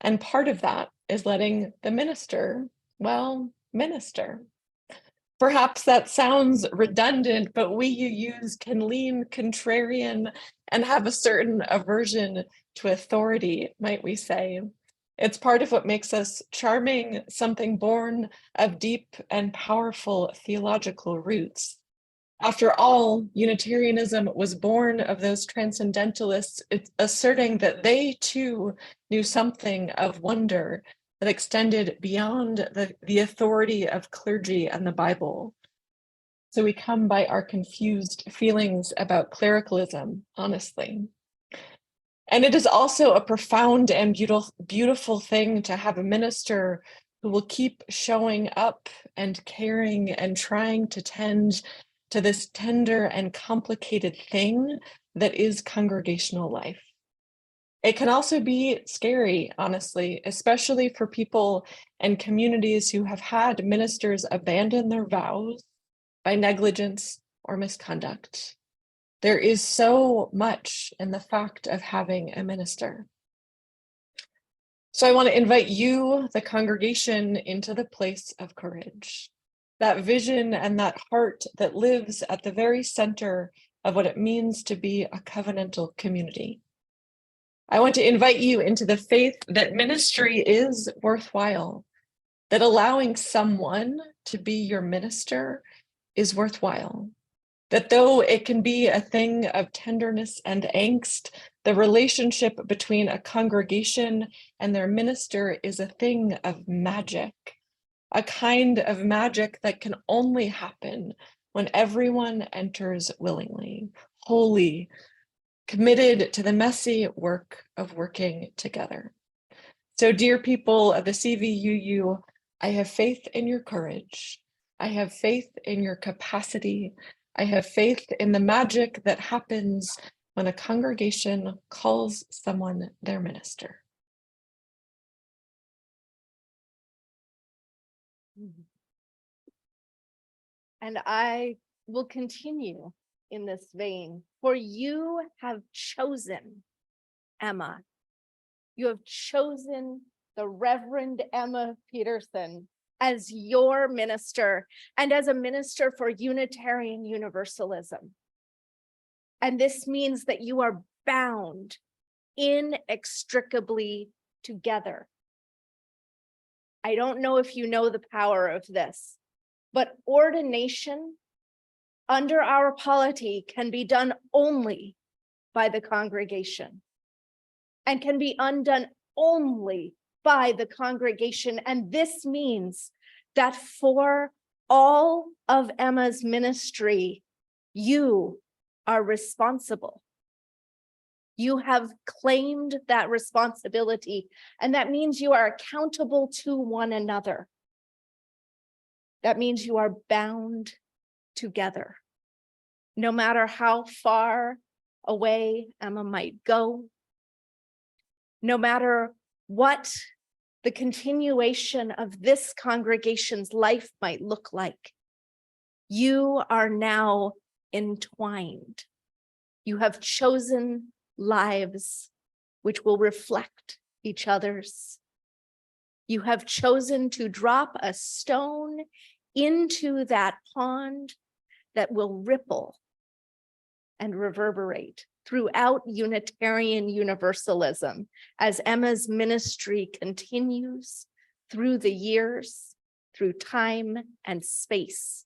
And part of that is letting the minister, well, minister. Perhaps that sounds redundant, but we youths can lean contrarian and have a certain aversion to authority, might we say. It's part of what makes us charming, something born of deep and powerful theological roots. After all, Unitarianism was born of those transcendentalists asserting that they too knew something of wonder that extended beyond the authority of clergy and the Bible. So we come by our confused feelings about clericalism, honestly. And it is also a profound and beautiful thing to have a minister who will keep showing up and caring and trying to tend to this tender and complicated thing that is congregational life. It can also be scary, honestly, especially for people and communities who have had ministers abandon their vows by negligence or misconduct. There is so much in the fact of having a minister. So I want to invite you, the congregation, into the place of courage. That vision and that heart that lives at the very center of what it means to be a covenantal community. I want to invite you into the faith that ministry is worthwhile, that allowing someone to be your minister is worthwhile, that though it can be a thing of tenderness and angst, the relationship between a congregation and their minister is a thing of magic, a kind of magic that can only happen when everyone enters willingly, wholly, committed to the messy work of working together. So, dear people of the CVUU, I have faith in your courage. I have faith in your capacity. I have faith in the magic that happens when a congregation calls someone their minister. And I will continue in this vein, for you have chosen Emma. You have chosen the Reverend Emma Peterson as your minister and as a minister for Unitarian Universalism. And this means that you are bound inextricably together. I don't know if you know the power of this, but ordination under our polity can be done only by the congregation and can be undone only by the congregation. And this means that for all of Emma's ministry, you are responsible. You have claimed that responsibility, and that means you are accountable to one another. That means you are bound together. No matter how far away Emma might go, no matter what the continuation of this congregation's life might look like, you are now entwined. You have chosen lives which will reflect each other's. You have chosen to drop a stone into that pond that will ripple and reverberate throughout Unitarian Universalism as Emma's ministry continues through the years, through time and space.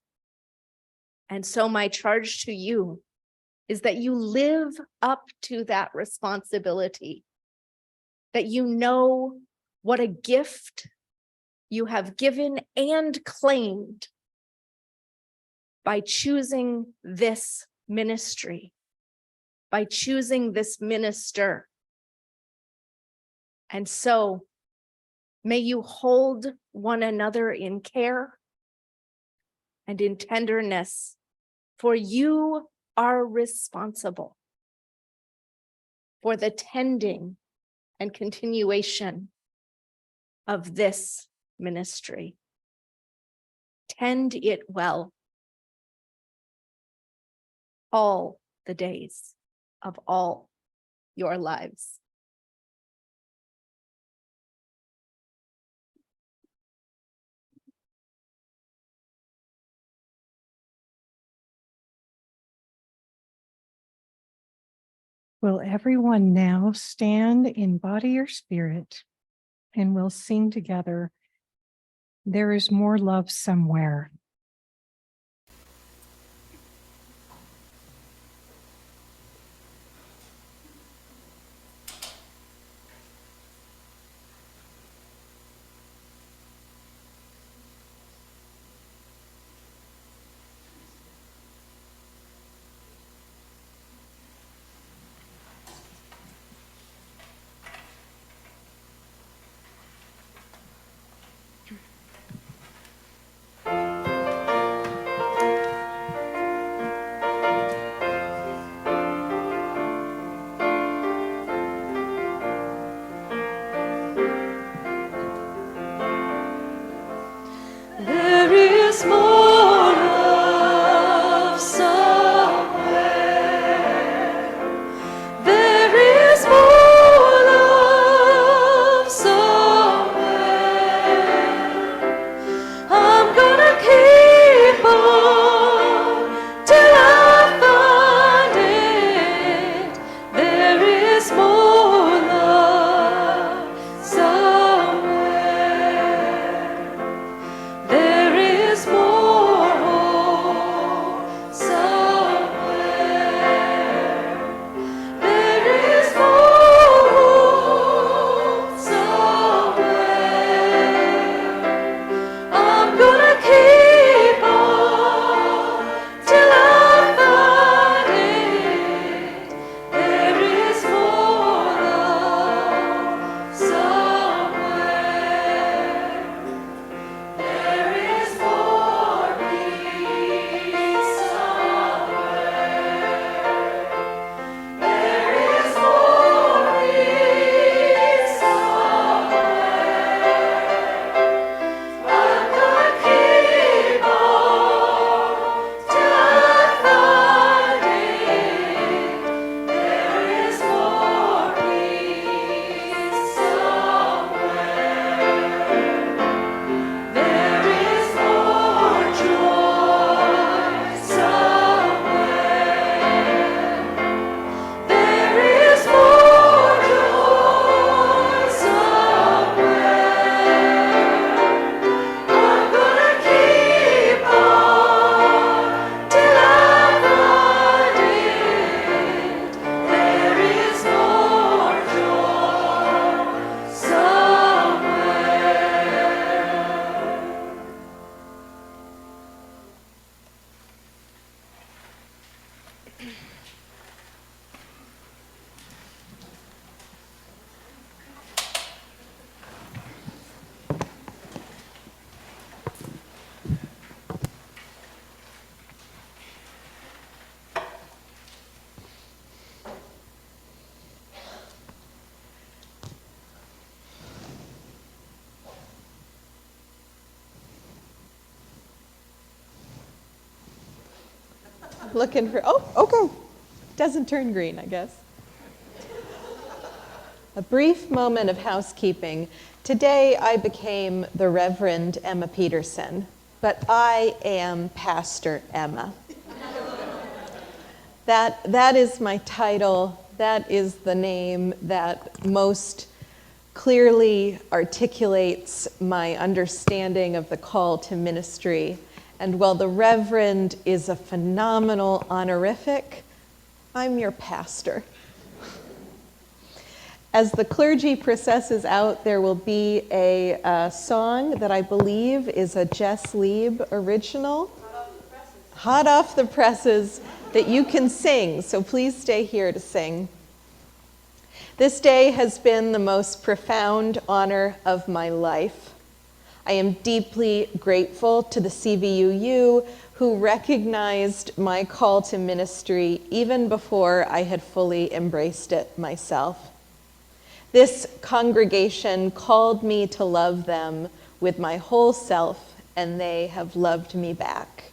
And so my charge to you is that you live up to that responsibility, that you know what a gift you have given and claimed by choosing this ministry, by choosing this minister. And so may you hold one another in care and in tenderness, for you are responsible for the tending and continuation of this ministry. Tend it well all the days of all your lives. Will everyone now stand in body or spirit, and we'll sing together, "There is More Love Somewhere." Looking for, oh, okay. Doesn't turn green, I guess. A brief moment of housekeeping. Today I became the Reverend Emma Peterson, but I am Pastor Emma. That is my title. That is the name that most clearly articulates my understanding of the call to ministry. And while the Reverend is a phenomenal honorific, I'm your pastor. As the clergy processes out, there will be a song that I believe is a Jess Lieb original. Hot off the presses that you can sing, so please stay here to sing. This day has been the most profound honor of my life. I am deeply grateful to the CVUU who recognized my call to ministry even before I had fully embraced it myself. This congregation called me to love them with my whole self, and they have loved me back.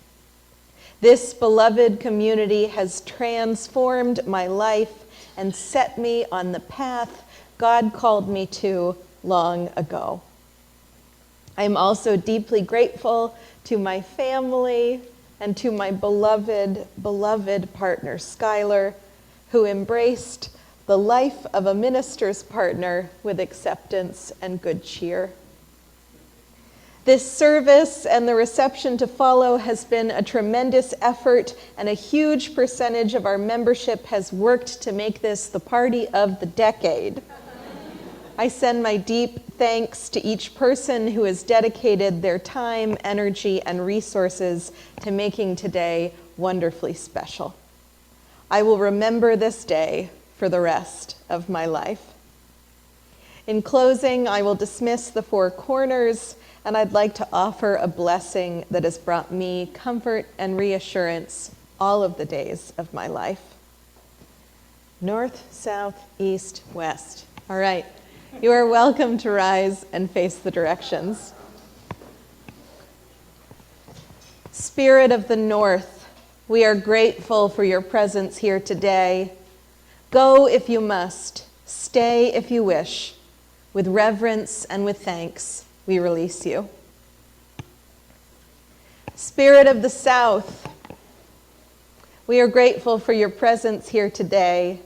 This beloved community has transformed my life and set me on the path God called me to long ago. I am also deeply grateful to my family and to my beloved partner, Skylar, who embraced the life of a minister's partner with acceptance and good cheer. This service and the reception to follow has been a tremendous effort, and a huge percentage of our membership has worked to make this the party of the decade. I send my deep thanks to each person who has dedicated their time, energy, and resources to making today wonderfully special. I will remember this day for the rest of my life. In closing, I will dismiss the four corners, and I'd like to offer a blessing that has brought me comfort and reassurance all of the days of my life. North, south, east, west. All right, you are welcome to rise and face the directions. Spirit of the North, we are grateful for your presence here today. Go if you must, stay if you wish. With reverence and with thanks, we release you. Spirit of the South, we are grateful for your presence here today.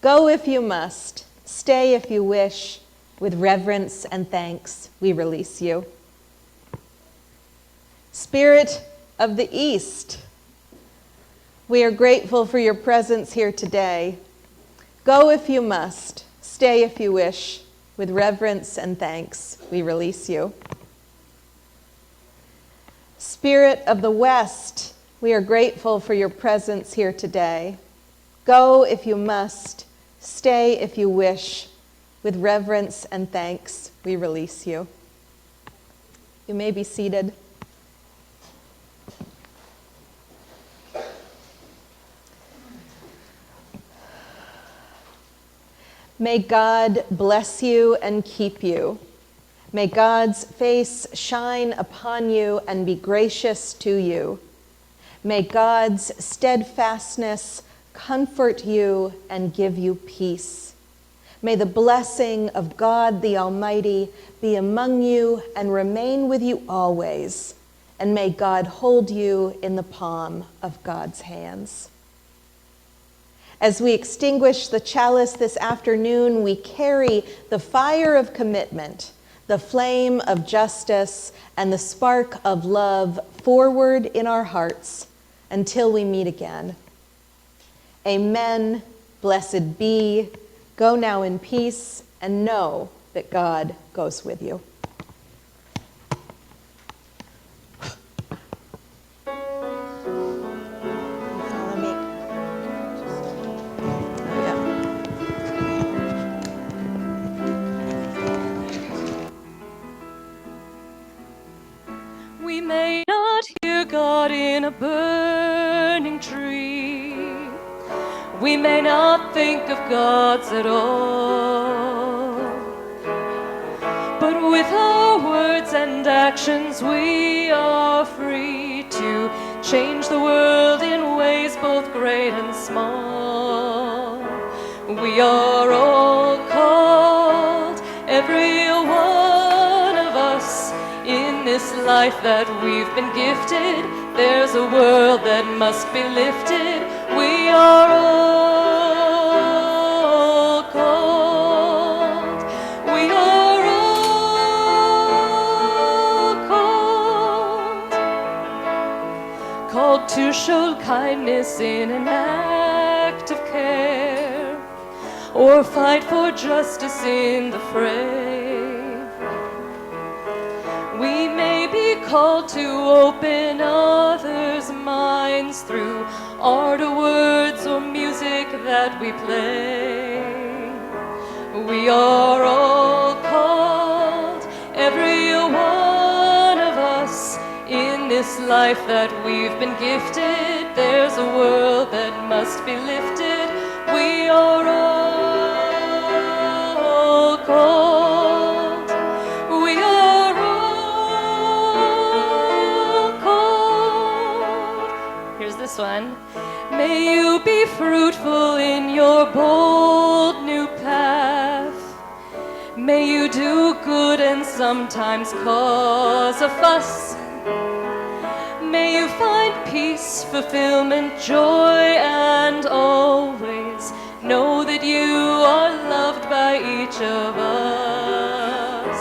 Go if you must, stay if you wish. With reverence and thanks, we release you. Spirit of the East, we are grateful for your presence here today. Go if you must, stay if you wish. With reverence and thanks, we release you. Spirit of the West, we are grateful for your presence here today. Go if you must, stay if you wish. With reverence and thanks, we release you. You may be seated. May God bless you and keep you. May God's face shine upon you and be gracious to you. May God's steadfastness comfort you and give you peace. May the blessing of God the Almighty be among you and remain with you always. And may God hold you in the palm of God's hands. As we extinguish the chalice this afternoon, we carry the fire of commitment, the flame of justice, and the spark of love forward in our hearts until we meet again. Amen. Blessed be. Go now in peace and know that God goes with you. We may not hear God in a burning tree. We may not think of gods at all. But with our words and actions, we are free to change the world in ways both great and small. We are all called, every one of us, in this life that we've been gifted. There's a world that must be lifted. We are all called. We are all called to show kindness in an act of care, or fight for justice in the fray. We may be called to open others' minds through art or words or music that we play. We are all called, every one of us, in this life that we've been gifted. There's a world that must be lifted. We are all called. We are all called. Here's this one. May you be fruitful in your bold new path. May you do good and sometimes cause a fuss. May you find peace, fulfillment, joy, and always know that you are loved by each of us.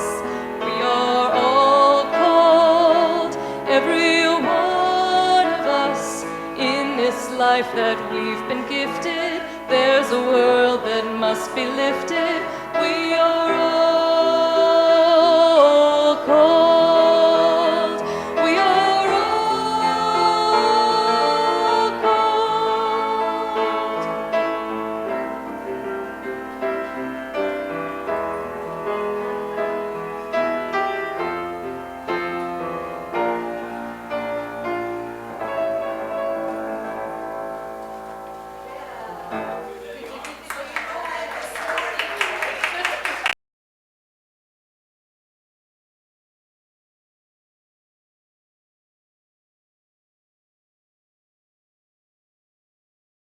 We are all called, every one of us, in this life that we've been gifted. There's a world that must be lifted. We are